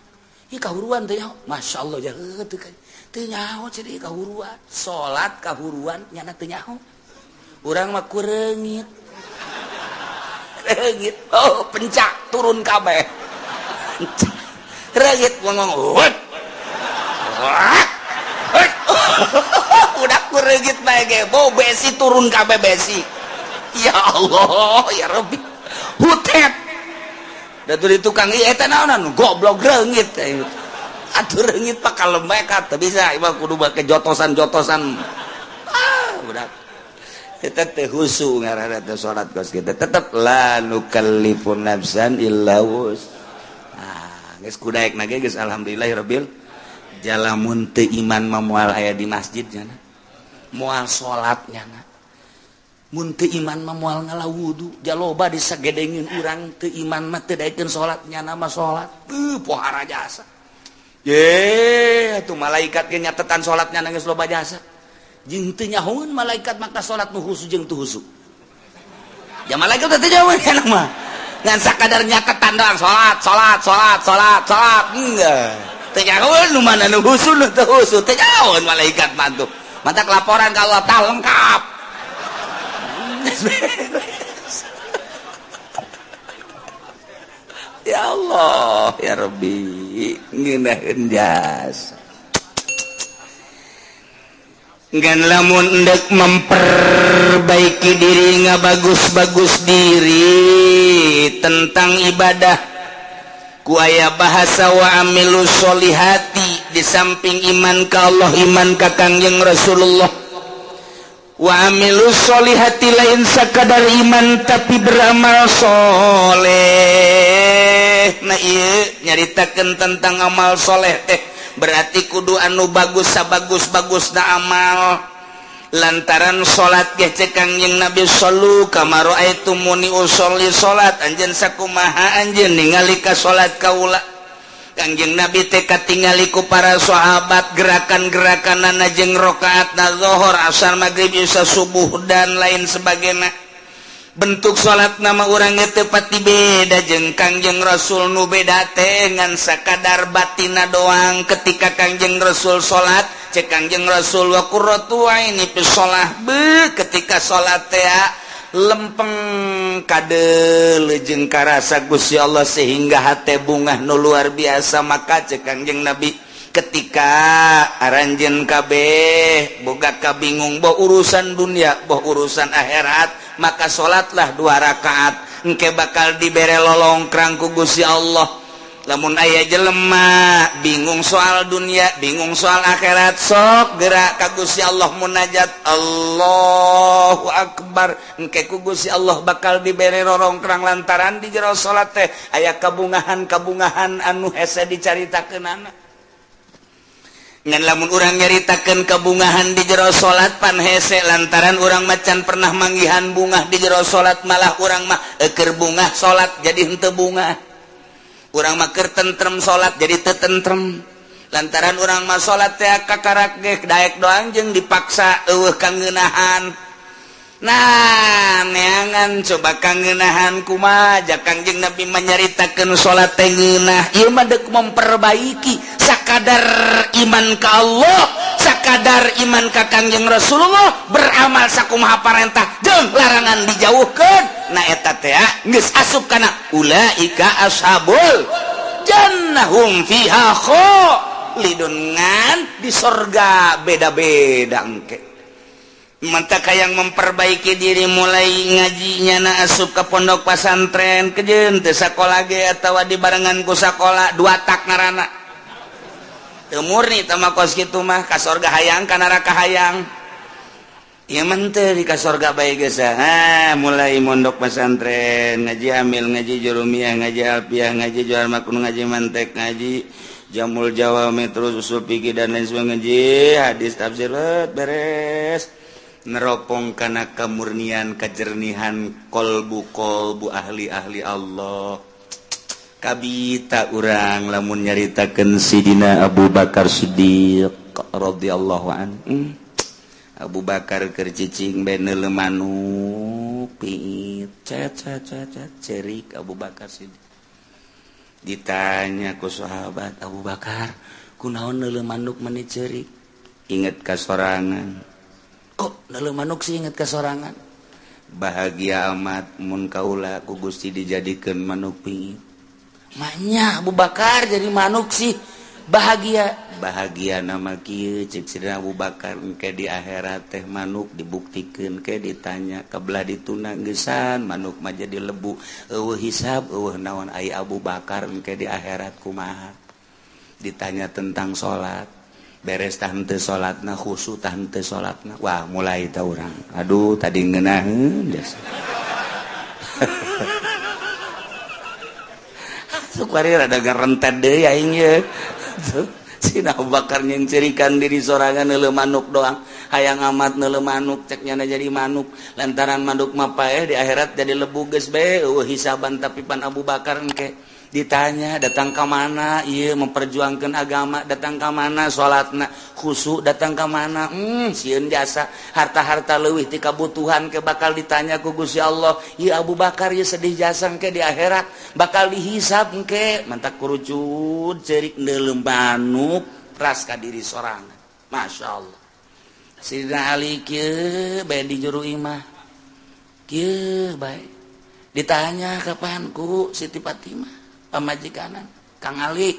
ieu kahuruan teh masyaallah jaeu teu nyaho cenah kahuruan salat kahuruan nya teu nyaho urang mah kureungit reungit oh pencak turun kabeh reungit ngomong udah kureungit bae ge bo besi turun kabeh besi ya Allah ya Rabbi hutet da tuluy tukang ieu eta naonan goblok reungit atuh reungit mah kalembek teu bisa ieu kudu make jotosan-jotosan budak kita teh khusyuk ngaranna teh salat kos kita tetep la nukallifu nafsan illa wus geus kudaekna ge geus alhamdulillahirabbil jalamun teu iman mah moal aya di masjid nya moal salat nya mun teu iman mah moal ngalawudu jaloba disagedengin urang teu iman mah teu daekeun salat nya mah salat pohara jasa ye atuh malaikat ge nyatetan salatnya geus loba jasa jeung teu nyahoeun malaikat maka salat nu khusyuk jeung teu khusyuk. Ya malaikat teh nyahoeun kana mah. Ngan sakadar nyaketan doang salat. Enggak. Teu nyahoeun nu mana nu khusyuk nu teu khusyuk. Teu nyahoeun malaikat mah tuh. Mantak laporan ka Allah tah lengkap. Ya Allah, ya Rabbi, ngeunaheun jasa. Gan lamun endek memperbaiki diri ngabagus-bagus diri tentang ibadah ku aya bahasa wa amilus solihati di samping iman ka Allah iman ka Kangjeng Rasulullah wa amilus solihati lain sakadar iman tapi beramal soleh nah ieu nyaritakeun tentang amal soleh teh berarti kudu anu bagus sabagus-bagus na amal lantaran salat ge cek Kangjeng Nabi sallu kama raaitumuni usolli salat anjeun sakumaha anjeun ningali ka salat kaula Kangjeng Nabi teh katingali ku para sahabat gerakan-gerakanana jeung rakaatna zuhur asar maghrib isya subuh dan lain sebagainya bentuk salat nama urang teu pati beda jeung Kangjeng Rasul nu beda teh ngan sakadar batina doang ketika Kangjeng Rasul salat cek Kangjeng Rasul wa qurratu aini fi shalah ketika salat teh lempeng kadeul jeung karasa Gusti Allah sehingga hate bungah nu luar biasa maka cek Kangjeng Nabi ketika aranjeun kabeh boga kabingung boh urusan dunia boh urusan akhirat maka salatlah 2 rakaat engke bakal dibere lolongkrang ku Gusti Allah lamun aya jelema bingung soal dunia bingung soal akhirat sok gerak ka Gusti Allah munajat Allahu Akbar engke ku Gusti Allah bakal dibere lolongkrang lantaran di jero salat teh aya kabungahan-kabungahan anu hese dicaritakeunana ngan lamun urang nyaritakeun kabungahan di jero salat pan hese lantaran urang macan pernah manggihan bungah di jero salat malah urang mah keur bungah salat jadi henteu bungah urang mah keur tentrem salat jadi teu tentrem lantaran urang mah salat teh kakarak ge daek doang jeung dipaksa eueuh kangeunahan nah neangan coba kangeunahan kumaha jak Kangjeng Nabi menyaritakeun salat teh ngeunah ieu mah deuk memperbaiki sakadar iman ka Allah sakadar iman ka Kangjeng Rasulullah beramal sakumaha parentah jeung larangan dijauhkeun nah eta teh geus asup kana ulaika ashabul jannah hum fiha khalidun ngan di surga beda-beda engke mantap yang memperbaiki diri mulai ngajinya na asup ke pondok pesantren kejeun teu sakola ge atawa dibarengan ku sakola 2 tak ngaranna teu murni teh mah kos kitu mah ka surga hayang ka neraka hayang Ieu menteu di ka sorga bae geus mulai mondok pesantren, ngaji amil, ngaji jurumiyah, ngaji alfiah, ngaji jual makun, ngaji mantek, ngaji jamul jawami, terus usul fikih dan lain sebagainya, ngaji hadis tafsir beres. Neropong kana kamurnian kajernihan kolbu ahli Allah. Kabita urang lamun nyaritakeun Sidina Abu Bakar Siddiq radhiyallahu anhu. Abu Bakar keur cicing bae neuleuh manuk piit cerik Abu Bakar Siddiq. Ditanya ku sahabat, Abu Bakar kunaon neuleuh manuk meuni cerik? Inget ka sorangan. Kok neuleuh manuk sih inget ka sorangan? Bahagia amat mun kaula ku Gusti dijadikeun manuk piit. Manya Abu Bakar jadi manuk sih bahagia nama kieu cek Sidina Abu Bakar engke di akhirat teh manuk dibuktikeun ke ditanya kabelah dituna geusan manuk mah jadi lebu eueuh hisab eueuh naon ai Abu Bakar engke di akhirat kumaha ditanya tentang salat beres tah henteu salatna khusyuk tah henteu salatna wah mulai tah urang aduh tadi ngeunaheun jasa Sukari rada gerentet deui aing ye. Sidina Abu Bakar yang cerikan diri sorangan neuleuh manuk doang. Hayang amat neuleuh manuk cek nyana jadi manuk. Lantaran manuk mah paeh di akhirat jadi lebu geus bae eueuh hisaban tapi pan Abu Bakar engke ditanya datang ka mana ieu memperjuangkeun agama datang ka mana salatna khusyuk datang ka mana sieun jasa harta-harta leuwih ti kabutuhan ke bakal ditanya ku Gusti Allah ieu Abu Bakar ieu sedih jasa engke di akhirat bakal dihisab engke mantak kurucut cerik neuleuh manuk ras ka diri sorangan masyaallah Sidina Ali kieu bae di juru imah kieu bae ditanya kapan ku Siti Fatimah pamajikanan Kang Ali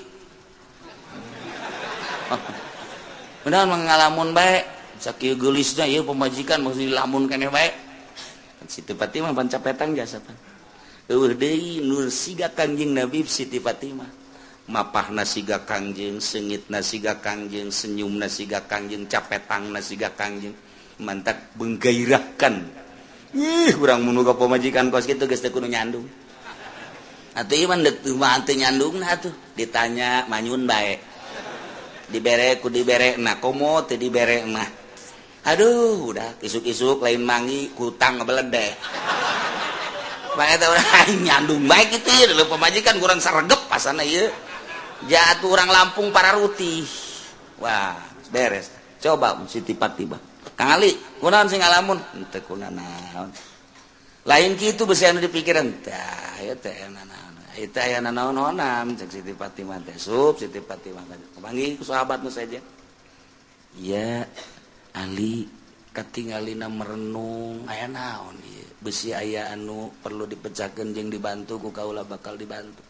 benar mengalamun bae sakieu geulisna ieu pamajikan mesti lamun keneh bae Siti Fatimah pan capetang jasa pan eueuh deui nur siga Kangjeng Nabi Siti Fatimah mapahna siga Kangjeng seungitna siga Kangjeng senyumna siga Kangjeng capetangna siga Kangjeng mantak menggairahkan urang mun boga pamajikan kos kitu geus teu kudu nyandung atuh ieu mah teu nyandungna atuh ditanya manyun bae dibere ku diberekna komo teu dibere mah aduh udah isuk-isuk lain mangi kutang ngebeledek bae eta urang nyandung bae kitu ieu leuh pamajikan kurang saregep pasana ieu jatuh urang Lampung Pararuti wah beres coba Siti Fatimah Kang Ali kunaon sing ngalamun teu kunaon lain kitu beusi anu dipikiran tah ieu teh itu aya naon-naonan cek Siti Fatimah teh Siti Fatimah kepanggih ku sahabat nu saja ya Ali katingalina merenung aya naon ieu beusi aya anu perlu dipecahkeun jeung dibantu ku kaula bakal dibantu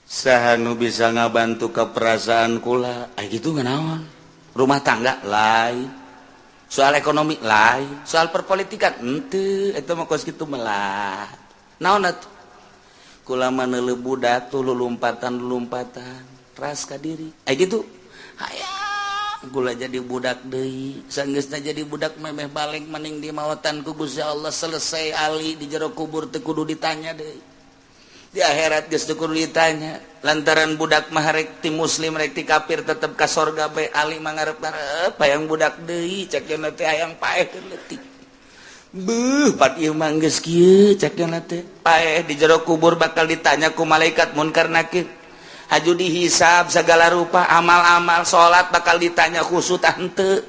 saha nu bisa ngabantu ka perasaan kula kitu nganaon rumah tangga lain soal ekonomi lain soal perpolitikan henteu eta mah kos kitu melah naon atuh kula mah neuleuh budak tuh lulumpatan ras ka diri kitu hayang kula jadi budak deui saenggeusna jadi budak memeh balik mending di maotan ku Gusti Allah selesai Ali di jero kubur teu kudu ditanya deui di akhirat geus teu kudu ditanya lantaran budak mah rek ti muslim rek ti kafir tetep ka sorga bae Ali mah ngarep-ngarep hayang budak deui cek cenah teh hayang paehkeun leutik beuh pat ieu mah geus kieu cek cenah teh paeh di jero kubur bakal ditanya ku malaikat munkar nakir haju dihisab segala rupa amal-amal salat bakal ditanya khusyuk tah henteu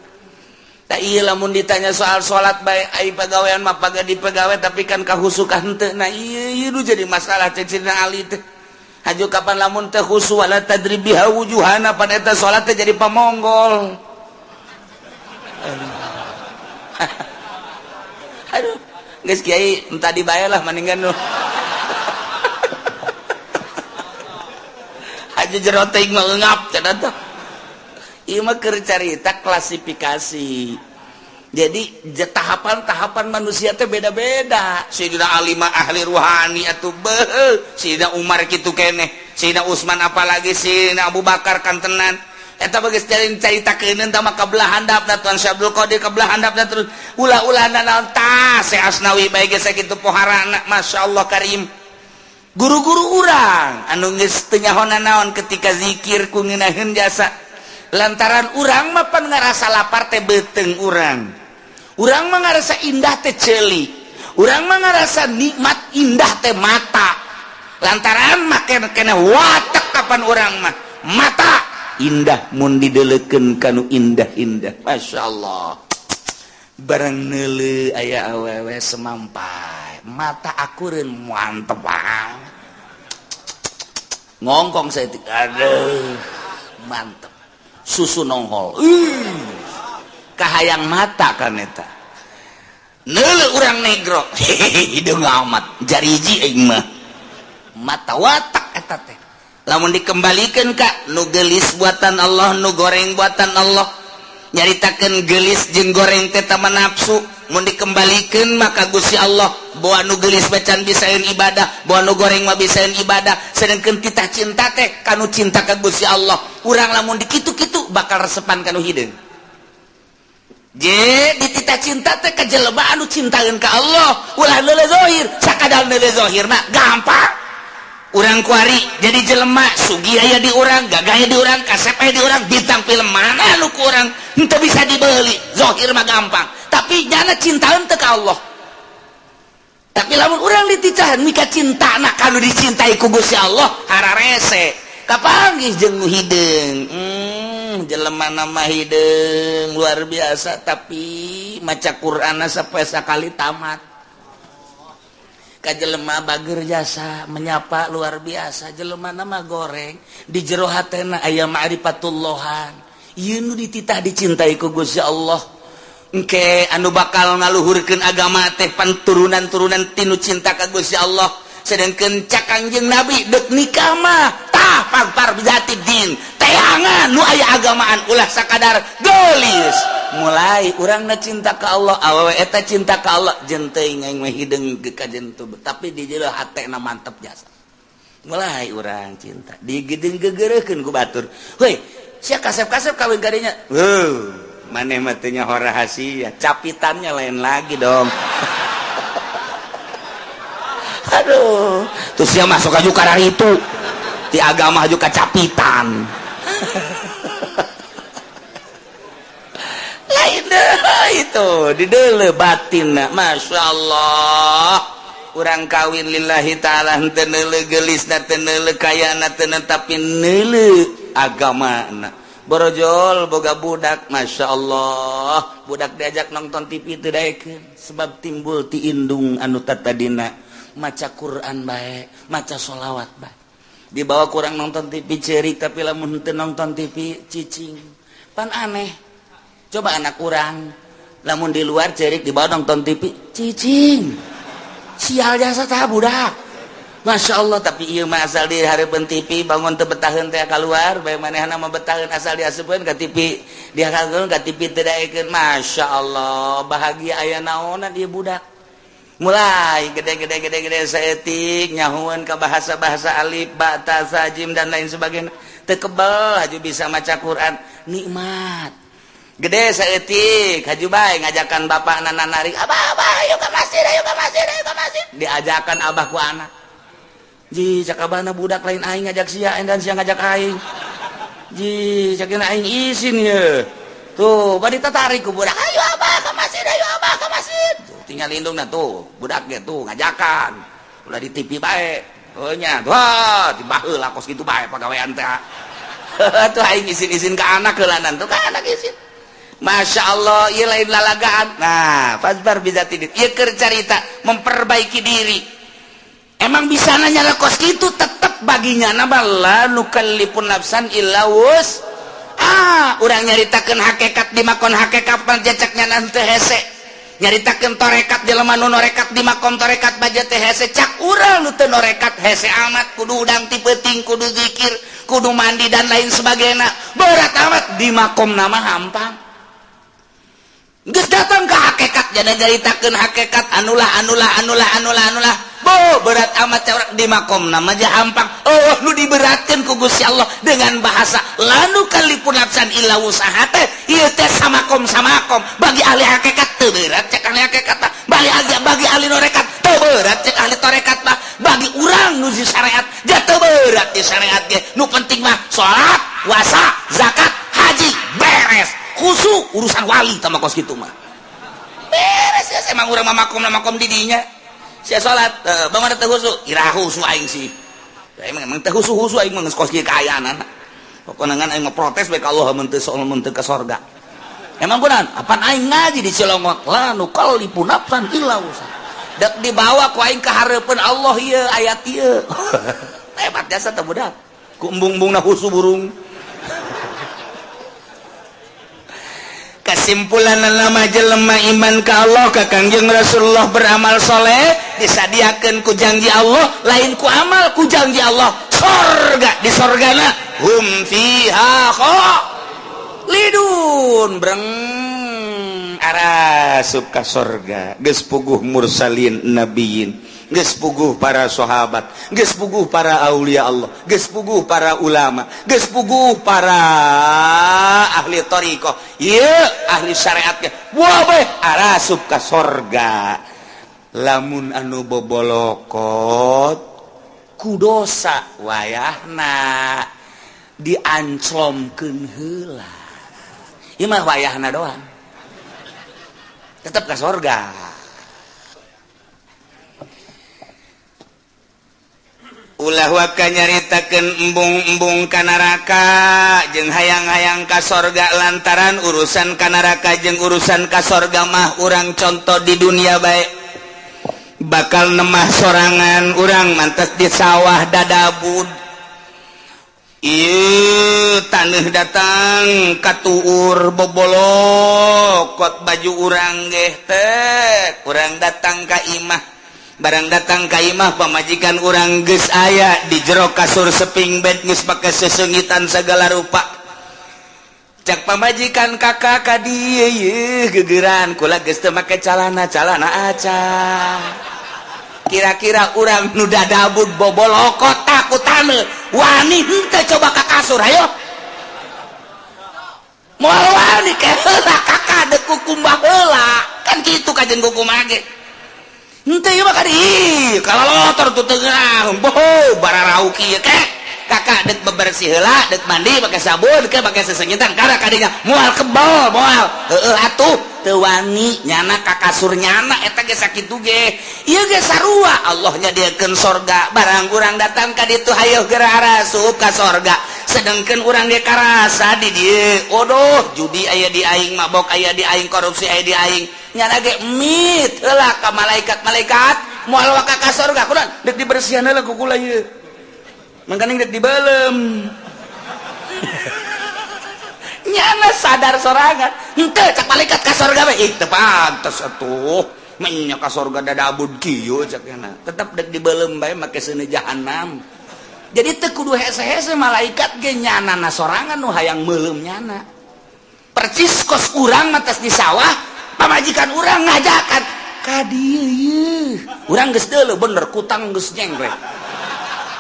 tah ieu lamun ditanya soal salat bae ai pagawean mah paga dipagawe tapi kan kahusyuk henteu nah ieu nu jadi masalah cek Sidina Ali teh haju kapan lamun teh khusyuk wala tadribiha wujuhana pan eta salat teh jadi pamonggol aduh geus kiai entah dibayar lah mendingan nu aja jero teuing mah eungap cenah teh ieu mah keur carita klasifikasi jadi tahapan-tahapan manusia teh beda-beda Sayyidina Ali mah ahli ruhani atuh Sayyidina Umar kitu keneh Sayyidina Utsman apalagi Sayyidina Abu Bakar kan tenan eta bageus caritakeun tah maka belah handapna Tuan Syabdul Qadir ka belah handapna terus ulah-ulahna naon tah Syekh Asnawi bae geus sakitu poharana masyaallah karim guru-guru urang anu geus teu nyahona naon ketika zikir ku ngeunaheun jasa lantaran urang mah pan ngarasa lapar teh beuteung urang mah ngarasa indah teh ceuli urang mah ngarasa nikmat indah teh mata lantaran make kena watek kapan urang mah mata indah mun didelekeun kanu indah-indah masyaallah barang neuleuh aya awewe semampai mata akureun mantep banget ngongkong saya aduh mantep susu nongol kahayang mata kan eta neuleuh urang negro hideung amat jariji aing mah mata watak eta teh lamun dikembalikeun ka nu geulis buatan Allah nu goreng buatan Allah nyaritakeun geulis jeung goreng teh tama nafsu mun dikembalikeun maka Gusti Allah boa nu geulis bacan bisaeun ibadah boa nu goreng mah bisaeun ibadah sedengkeun titah cinta teh kanu cinta ka Gusti Allah urang lamun dikitu-kitu bakal resepan kanu hideung je dititah cinta teh ka jelema anu cintaeun ka Allah ulah leuleuh zahir sakadar leuleuh zahir mah gampang urang kuari jadi jelema sugi aya di urang gagah aya di urang kasep aya di urang bintang film mana anu ku urang henteu bisa dibeuli zahir mah gampang tapi nyana cintaeun teh ka Allah tapi lamun urang diticahan mika cintana kanu dicintai ku Gusti Allah hararese kapanggih jeung nu hideung jelema nama hideung luar biasa tapi maca Qur'anna sapoe sakali tamat ka jelema bager jasa menyapa luar biasa jelema nama goreng di jero hatena aya ma'rifatullahan ieu nu dititah dicintai ku Gusti Allah engke anu bakal ngaluhurkeun agama teh panturunan-turunan tinu cinta ka Gusti Allah sedengkeun cak Kangjeng Nabi deuk nikah mah tah par bijati din teangan nu aya agamaan ulah sakadar geulis mulai urangna cinta ka Allah awewe eta cinta ka Allah jeung teuing aing mah hideung ka jentu tapi di jero hatena mantep jasa mulai urang cinta digedeung gegereukeun ku batur heuy sia kasep-kasep kawin gadinya maneh mah teu nyaho rahasia capitannya lain lagi dong aduh terus sia masuk aju ka itu di agama aju ka capitan itu dideuleuh batinna masyaallah urang kawin lillahi ta'ala henteu neuleuh geulisna teu neuleuh kayana teu tapi neuleuh agamana borojol boga budak masyaallah budak diajak nonton TV teu daekeun sebab timbul ti indung anu tatadina maca Quran bae maca sholawat bae dibawa kurang nonton TV ceurik tapi lamun teu nonton TV cicing pan aneh coba anak kurang lamun di luar cerik di bawah nonton TV cicing sial jasa tah budak Masya Allah tapi ieu mah asal di hareupeun TV bangun teu betaheun teh keluar bae manehna mah betaheun asal diasupkeun ka TV dihagalkeun ka TV teu daekeun Masya Allah bahagia aya naonna ieu budak mulai gede saeutik nyahueun ka bahasa-bahasa alif ba ta sa jim dan lain sebagainya teu kebal aju bisa maca Quran nikmat gede saeutik haju bae ngajakan bapak narik abah ayo ka masjid diajakan abah ku anak ji cak abahna budak lain aing ngajak sia dan sia ngajak aing ji cakina aing izin ye tuh bari tertarik ku budak ayo abah ka masjid tuh, tinggal lindungna tuh budak ge tuh ngajakan ulah di TV bae heuh nya wah tibaheula kos kitu bae pagawean teh tuh aing izin ka anak heulanan tuh ka anak izin Masya Allah, ia lain lalagaan. Nah, fazbar bidzatidin. Ia keur carita memperbaiki diri. Emang bisa nanya lekos gitu, tetap baginya nama la nukallifun nafsan illa wus. Urang nyaritakeun hakikat di makon hakikat panjacaknya nanti hese. Nyaritakeun torekat jelema nu norekat di makom torekat baja teh hese. Cak urang nu teu norekat hese amat kudu udang ti peuting, kudu zikir, kudu mandi dan lain sebagainya. Berat amat di makom nama hampang. Geus datang ke hakikat jadi nyaritakeun hakikat anulah berat amat di makom nama aja hampang. Oh nu diberatkan ku Gusti Allah dengan bahasa lanu kalipun nafsan illa usaha teh ieu teh samakom bagi ahli hakikat teu berat cek ahli hakikat bagi ahli norekat teu berat cek ahli torekat mah bagi urang nu di syariat ja teu berat di syariat ge nu penting mah salat puasa zakat haji beres khusus urusan wali tah kos kitu mah beres ya emang urang mah makom di dinya sia salat bagaimana teh khusus ira khusus aing sih emang teh khusus aing mah geus kos kieu kaayaan pokona ngan aing protes bae ka Allah mun teu soal mun teu ka sorga emang beunang apan aing ngaji di Cilongok la nu qalipun nafsan illa usaha dak dibawa ku aing ka hareupeun Allah ieu ayat ieu hebat jasa teh budak ku embung-embungna khusus burung kesimpulan nama jelema iman ka Allah ka Kangjeng Rasulullah beramal soleh disadiakeun ku janji Allah lain ku amal ku janji Allah sorga di sorgana hum fiha khalidun breng arasup ka sorga geus puguh mursalin nabiyin geus puguh para sahabat geus puguh para aulia Allah geus puguh para ulama geus puguh para ahli thariqah ieu ahli syariat ge wabeh arasup ka sorga lamun anu bobolokot ku dosa wayahna dianclomkeun heula ieu mah wayahna doang tetep ka sorga ulah waka nyaritakeun embung-embung ka neraka jeung hayang-hayang ka sorga lantaran urusan ka neraka jeung urusan ka sorga mah urang contoh di dunia bae bakal nemah sorangan urang mantes di sawah dadabud ieu taneuh datang katuur bobolokot baju urang ge teh urang datang ka imah barang datang ka imah pamajikan urang geus aya di jero kasur seping bed geus pake sesengitan segala rupa cak pamajikan kakak ka dieu yeuh geugeran kula geus teu make calana aca kira-kira urang nu dadabud bobolokot takut taneuh wani henteu coba ka kasur ayo moal wani ke heula kakak deuk kukumbah heula kan kitu kajen kukumbah ge henteu ieu mah kadi kalolotor tu tengah boh bararau kieu ke kakak deuk bebersih heula deuk mandi pake sabun ke pake sesengitan kada kadinya moal kebal moal heueuh atuh teu wani nyana ka kasur nyana eta ge sakitu ge ieu ge sarua Allah nyadiakeun sorga barang urang datang ka ditu hayu geura arasup ka sorga sedengkeun urang ge karasa di dieu odoh judi aya di aing mabok aya di aing korupsi aya di aing nyana ge mit heula ka malaikat moal waka ka sorga kunaon deuk dibersihan heula ku kula ieu mangkaning deuk dibeulem nyana sadar sorangan henteu cak malaikat ka sorga we ih teu pantes atuh nya ka sorga dadabud kieu cak nyana tetep deuk dibeulem bae make seuneu jahanam jadi teu kudu hese-hese malaikat ge nyanana sorangan nu hayang meulem nyana percis kos urang mah tos di sawah pamajikan urang ngajakan ka dieu urang geus deuleu bener kutang geus nyenggrek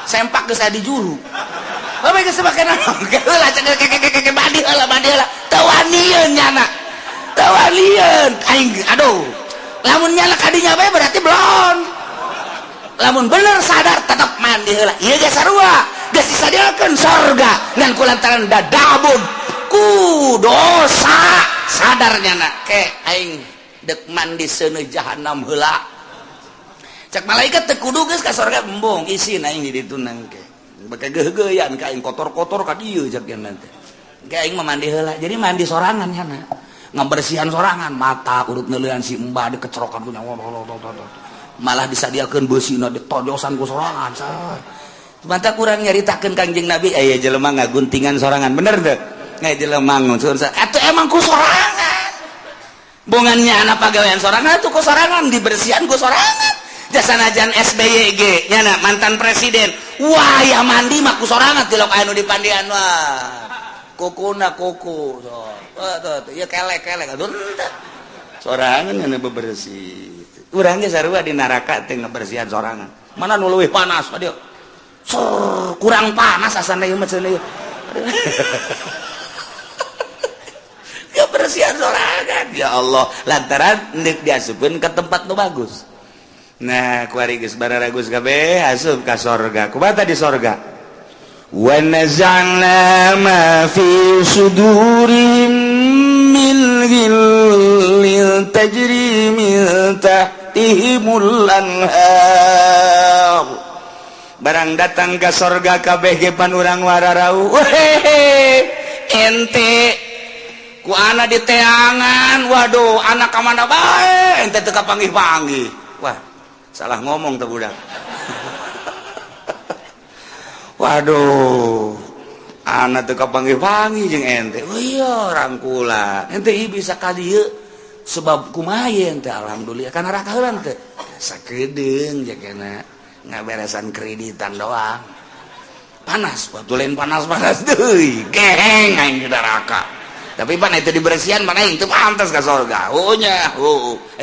sempak geus adi juru bae geus make naon heula cek badi heula teu wanieun nyana teu wanieun aing aduh lamun nyana kadinya bae berarti belum lamun bener sadar tetep mandi heula ieu ge sarua geus disadiakeun sorga ngan kulantaran dadabun ku dosa sadar nyana ke aing deuk mandi seuneu jahanam heula cek malaikat teu kudu geus ka sorga embung isin aing di ditu nangke bake geuh-geuyan ka aing kotor-kotor ka dieu cek nya teh ke aing mah mandi heula jadi mandi sorangan nyana ngabersihan sorangan mata urut neuleuan si embah dikecrokan ku nyawa malah disadiakeun beusina ditojosan ku sorangan mata kurang nyaritakeun Kangjeng Nabi aya jelema ngaguntingan sorangan bener teu aya jelema ngusur atuh emang ku sorangan bongannya anak pagawean sorangan atuh ku sorangan dibersihan ku sorangan jasanajan SBY nyana mantan presiden wah ya mandi mah ku sorangan tilok anu di pandian wah kukuna kuku tuh ya kelek aduh sorangan anu bebersih urang ge sarua di neraka teh ngabersihan sorangan mana nu leuwih panas dia kurang panas asana ieu mah cenah ieu kebersihan sorangan ya Allah lantaran nek diasupkeun ke tempat nu bagus. Nah kuari geus bararagus kabeh asup ka sorga kumaha di sorga wa nazalna ma fi sudurihim min ghillin tajri min tahtihimul anhar barang datang ka sorga kabeh ge pan urang wararau ente ku anak di teangan waduh anak ka mana bae ente teu kapanggih-panggih wah salah ngomong tuh budak waduh anak teu kapanggih-panggih jeung ente oh iya rangkula ente bisa ka dieu sebab kumaha ente alhamdulillah kana neraka heulan teh sakedeung jakena ngaberesan kreditan doang panas waktu lain panas-panas deui geheng aing di neraka tapi pan itu dibersihan mana itu pantas ke surga nya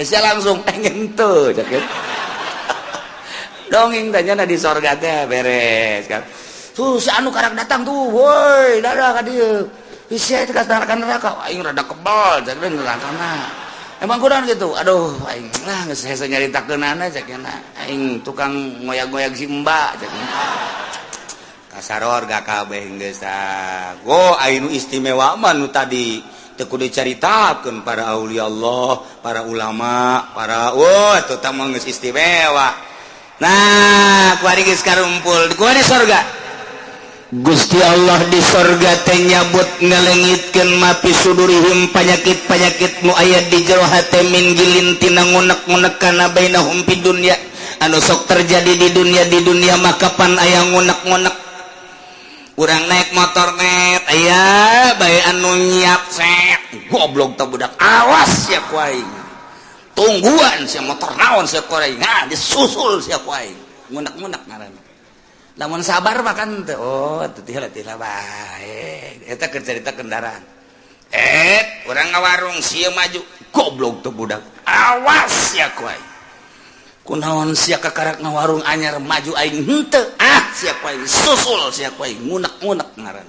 sia langsung pengen tuh jaket dongeng tanya di surga teh beres kan tuh si anu karak datang tuh woi dadah ka dieu sia teh ka neraka aing rada kebal jaket nerakana emang kunaon gitu aduh aing lah geus hese nyaritakeunana jakena aing tukang ngoyag-ngoyag si mbak jakena sarorga kabeh geus tah go anu istimewa mah nu tadi teu kudu dicaritakeun para aulia Allah para ulama para eta tah mah geus istimewa nah kuari geus karumpul kuari sorga Gusti Allah di sorga teh nyabut ngalengitkeun mapi sudurihim panyakit-panyakit nu aya di jero hate min gilin tina ngunek-ngunek kana bainahum fid dunya anu sok terjadi di dunia mah kapan aya ngunek-ngunek urang naik motor net aya bae anu nyiap set goblok teh budak awas sia ku aing tungguan sia motor naon sia ku aing nah disusul sia ku aing ngunek-ngunek ngaranna lamun sabar mah kan teh oh teu tihla bae eta keur carita kendaraan urang ngawarung sia maju goblok teh budak awas sia ku aing kunaon sia kakarak ngawarung anyar maju aing henteu sia ku aing susul sia ku aing ngunek-ngunek ngaran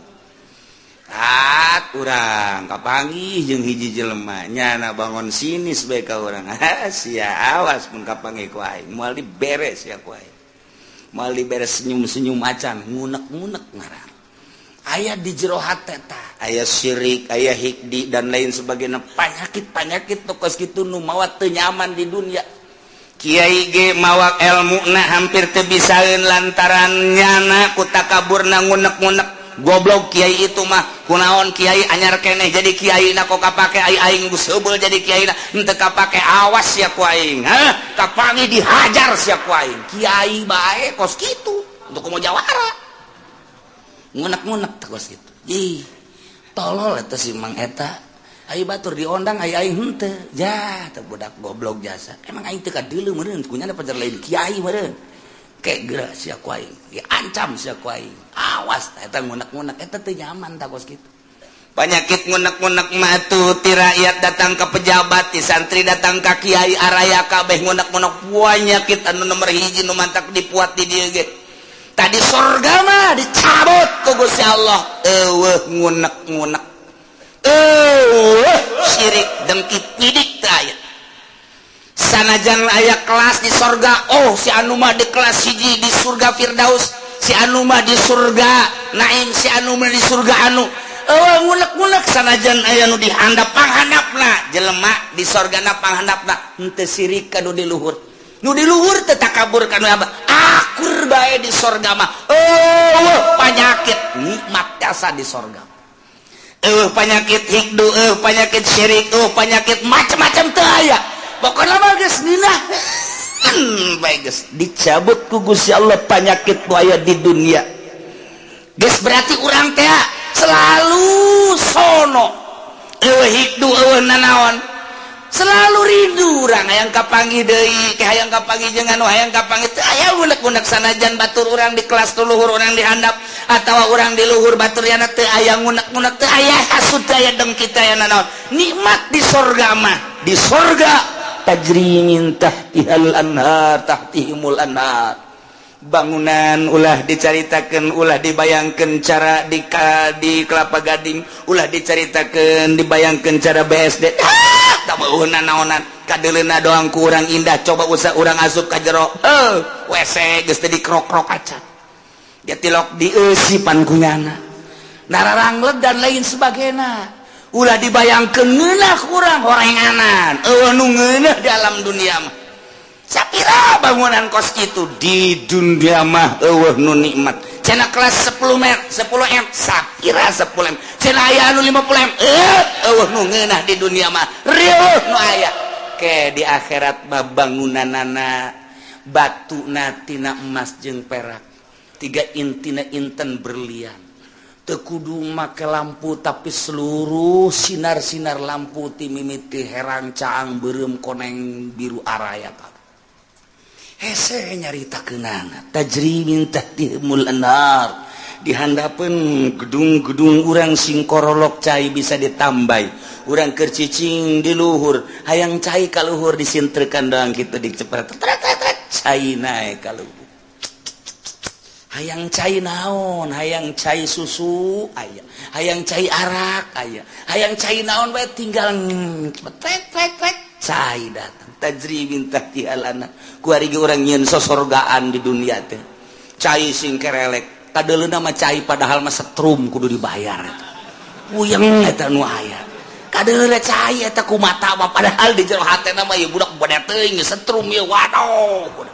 urang kapanggih jeung hiji jelema nyana bangun sinis bae ka urang sia awas mun kapanggih ku aing moal diberes sia ku aing moal diberes senyum-senyum macan ngunek-ngunek ngaran aya di jero hate tah aya syirik aya hikdi dan lain sebagainya penyakit-penyakit tokos kitu nu mawa teu nyaman di dunia Kiai ge mawak ilmuna hampir teu bisaeun lantaran nyana ku takaburna ngunek-ngunek goblok kiai itu mah kunaon kiai anyar keneh jadi kiaina kok kapake aing geus heubeul jadi kiaina henteu kapake awas sia ku aing kapangi dihajar sia ku aing kiai bae kos kitu untuk kumaha jawara ngunek-ngunek kos kitu ih tolol eta si Mang eta aing batur diondang aing henteu jah teu budak goblok jasa emang aing teu kadeuleu meureun kunyana pajar lain kiai meureun kek geura sia ku aing diancam sia ku aing awas eta ngunek-ngunek eta teu nyaman tah kos kitu Penyakit ngunek-ngunek mah tuh ti rakyat datang ke pejabat, ti santri datang ke kiai araya kabeh ngunek-ngunek penyakit anu nomor hiji nu mantak dipuat di dieu ge. Tadi surga mah dicabut ku Gusti Allah. Eueuh ngunek-ngunek. Syirik dengki pidik teh aya. Sanajan aya kelas di surga, oh si anu mah di kelas hiji di surga Firdaus, si anu mah di surga Naim, si anu mah di surga anu ngulek-ngulek sanajan aya nu dihandap panghandapna jelema di sorgana panghandapna henteu sirik ka nu di luhur teh takabur kana apa akur bae di sorga mah penyakit nikmat jasa di sorga penyakit hikdu penyakit syirik penyakit macam-macam teu aya pokona mah geus nina bae geus dicabut ku Gusti Allah penyakit nu aya di dunia geus berarti urang teh selalu sono hikdu nanaon selalu rindu urang hayang kapanggih deui ke hayang kapanggih jeung anu hayang kapanggih teu aya unek-unek sanajan batur urang di kelas tu luhur urang di handap atawa urang di luhur batur yana teu aya unek-unek teu aya hasud teu aya dengki teu aya nanaon nikmat di surga mah di surga tajri min tahtihal anhar tahtihimul anhar. Bangunan ulah dicaritakeun, ulah dibayangkeun cara di Kelapa Gading, ulah dicaritakeun dibayangkeun cara BSD. Tameuhna naonan kadeuleuna doang ku urang indah, coba usah urang asup ka jero. WC geus teh dikrok-krok acan. Dia tilok dieusipan kunyana. Nararangleg dan lain sebagainya. Ulah dibayangkeun ngeunah urang horenganan. Eueuh nu ngeunah di alam dunia mah. Sapira bangunan kos itu di dunia mah eueuh nu nikmat. Cenah kelas 10 M sapira 10 M. Cenah aya anu 50 M. Eueuh nu ngeunah di dunia mah rieuh nu aya. Ke di akhirat mah bangunanana batuna tina emas jeung perak. 3 intina inten berlian. Teu kudu make lampu tapi seluruh sinar-sinar lampu ti mimiti herang caang beureum koneng biru araya. Hese nyaritakeunana tajri min tahtihimul anhar, dihandapeun gedung-gedung urang sing korolok cai bisa ditambai, urang keur cicing di luhur hayang cai ka luhur disintrekan doang kitu dicepret cai nae ka luhur. Hayang cai naon, hayang cai susu aya, hayang cai arak aya, hayang cai naon bae tinggal cai datang. Tajri min tahtihal anhar. Ku ari ge urang nyieun sosorgaan di dunia teh. Cai sing kerelek, kadeuleuna mah cai padahal mah setrum kudu dibayar eta. Puyeng eta nu aya. Kadeuleuna cai eta ku mata mah padahal di jero hatena mah ieu budak bade teuing setrum ieu waduh.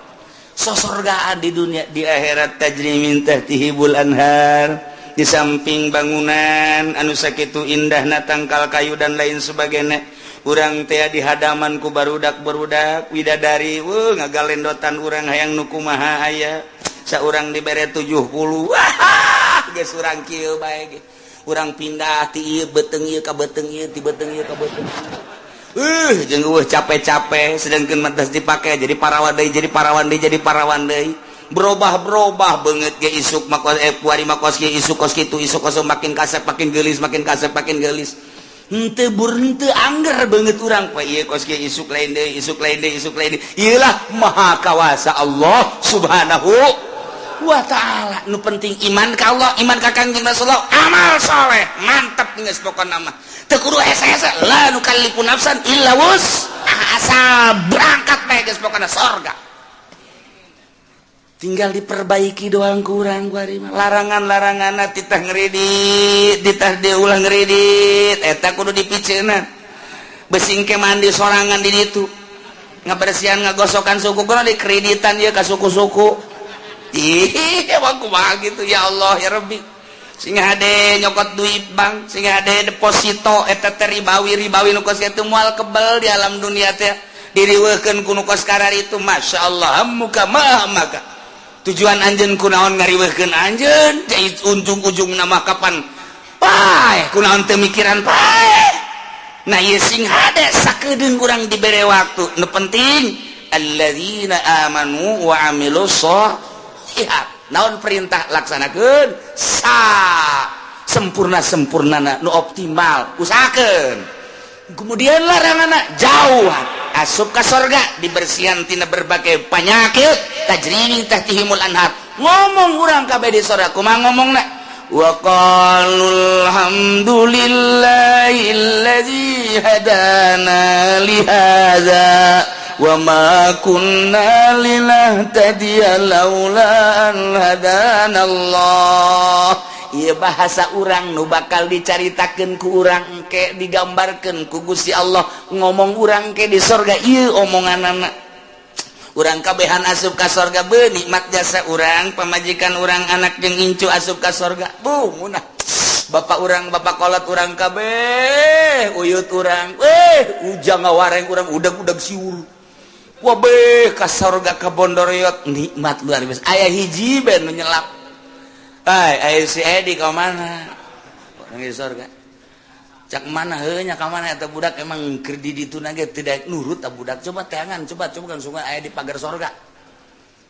Sosorgaan di dunia, di akhirat tajri min tahtihibul anhar. Di samping bangunan anu sakitu indahna tangkal kayu dan lain sebagainya. Urang teh di hadaman ku barudak-barudak widadari, ngagalendotan urang hayang nu kumaha aya. Saurang dibere 70. Wah, geus urang kieu bae ge. Urang pindah ti ieu beteung ieu ka beteung ieu, ti beteung ieu ka beteung. Jeung capek-capek sedengkeun mantas dipake jadi parawan deui, jadi parawan deui, jadi parawan deui. Berubah-berubah beungeut ge isuk mah puari mah kos ge isuk kos kitu, isuk kos makin kasep makin geulis, makin kasep makin geulis. Henteu henteu angger beungeut urang poe ieu kos ge isuk lain deui, isuk lain deui, isuk lain deui. Ieulah maha kawasa Allah Subhanahu wa taala. Nu penting iman ka Allah, iman ka Kangjeng Rasulullah, amal saleh, mantep geus pokona mah. Teu kudu hese-hese, la nukallifu nafsan illa asal berangkat bae geus pokona surga. Tinggal diperbaiki doang kurang kuari mah. Larangan-laranganna titah ngeridit, titah diulah ngeridit, eta kudu dipiceuna. Besing ke mandi sorangan di ditu. Ngabersihan ngagosokan suku kudu dikreditan ieu ka suku-suku. Ih, emang kumaha gitu ya Allah ya Rabbi. Sing hade nyokot duit bank, sing hade deposito eta teh ribawi nu kos kitu moal kebel di alam dunia teh. Diriweukeun ku nu kos karar itu masyaallah muka maka. Tujuan anjeun kunaon ngariweuhkeun anjeun, jadi ujung-ujung nama kapan pae kunaon teu mikiran pae. Nah ieu sing hade sakedeung urang dibere waktu. Nu penting alladzina amanu wa amilus sholihat. Naon perintah laksanakeun sempurna-sempurnana nu optimal usahakeun. Kemudian laranganna jauhan, asup ka surga dibersihan tina berbagai penyakit, tajri tahtihimul anhar. Ngomong urang kabeh di surga kumaha ngomongna? Wa qalul hamdulillahilladzi hadana li hadza wa ma kunna linahtadiya laula an hadanallah. Ieu bahasa urang nu bakal dicaritakeun ku urang engke digambarkeun ku Gusti Allah. Ngomong urang ke di sorga ieu omonganana. Urang kabehan asup ka sorga beu nikmat jasa urang, pamajikan urang anak jeung incu asup ka sorga. Bu munah. Bapak urang, bapak kolot urang kabeh, uyut urang. Ujang ngawareng urang udag-udag siul. Wah beh ka sorga ka Bondoroyot nikmat luar biasa. Aya hiji ben nu nyelap. Ayo si Edi ke mana? Orang di sorga. Cak mana heunya ka mana eta budak emang keur di ditu nage tidak nurut ta budak. Coba teangan, coba kan sungai aya di pagar sorga.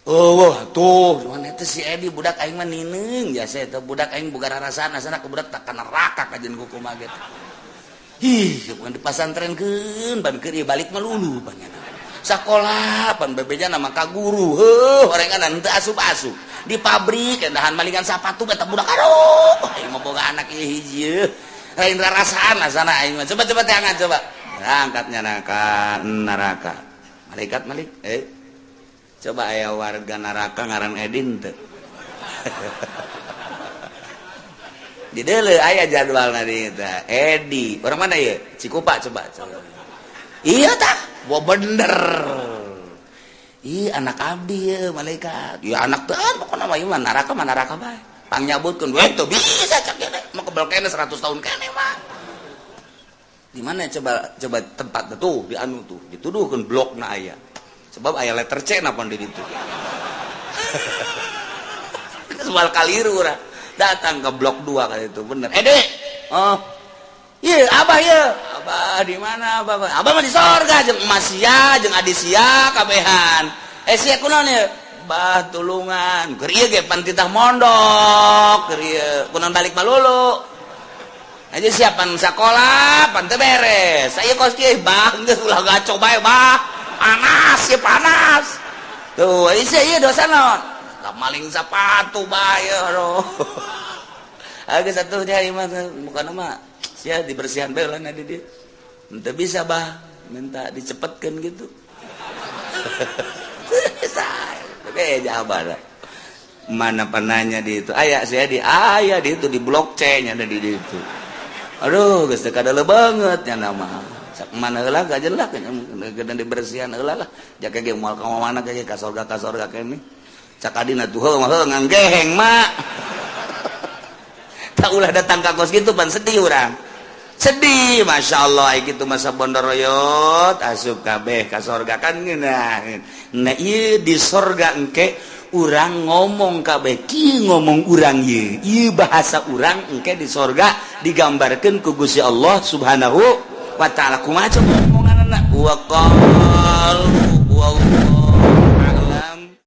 Oh, tuh, cuman eta si Edi budak aing mah nineung jasa eta budak aing boga rarasaan asana ke budak tak kana neraka kajen ku kumaha ge. Ih, bukan di pasantrenkeun ban keur ieu balik mah lulu banyak. sekolah pan bebeja nama ka guru horengan teu asup-asup di pabrik endahan malingan sapatu eta budak aduh aing mah boga anak ieu hiji lain rasaan asana aing mah coba teh angkat coba angkatnya neraka malaikat malik coba aya warga neraka ngaran Edin teu di deuleu aya jadwalna di eta Edi orang mana ya Cikupa coba iya tah wah bener ih anak abdi ya malaikat ya anak teh pokona mah ieu neraka bae pangyabutkeun we teu bisa cak kene mah kebal kene 100 tahun kene mah di mana coba tempat tuh di anu tuh dituduhkeun blokna aya sebab aya letter C napa di ditu soal kaliru urang datang ke blok 2 kali itu bener Dek oh iya abah ya abah di mana abah mah di sorga jeung emas sia jeung adi sia kabehan sia kunaon ya bah tulungan keur ieu ge pan titah mondok keur ieu kunaon balik malulu aja siapan sekolah pan teu beres saya kos kieu bah geus ulah gaco bae bah panas ya panas tuh ieu dosa naon maling sepatu bae aduh agak satu hari mah bukan mah sia dibersihan bae lah di dia teu bisa bah minta dicepetkeun gitu beja abah mana penanya di itu aya sia di aya di itu di blok C nya ada di itu aduh geus teu kadele banget nya nama sak mana heula gajelah gedan dibersihan heula lah jake ge moal ka mana ge ka sorga kene cak adina tuh mah nganggeheng mak tak ulah datang ka kos gitu pan sedih urang sedih Masya Allah gitu masa bondoroyot asup kabeh ka sorga kan nah ieu di sorga engke urang ngomong kabeh ki ngomong urang ieu bahasa urang engke di sorga digambarkeun ku Gusti Allah Subhanahu wa taala kumaha omonganna wa qal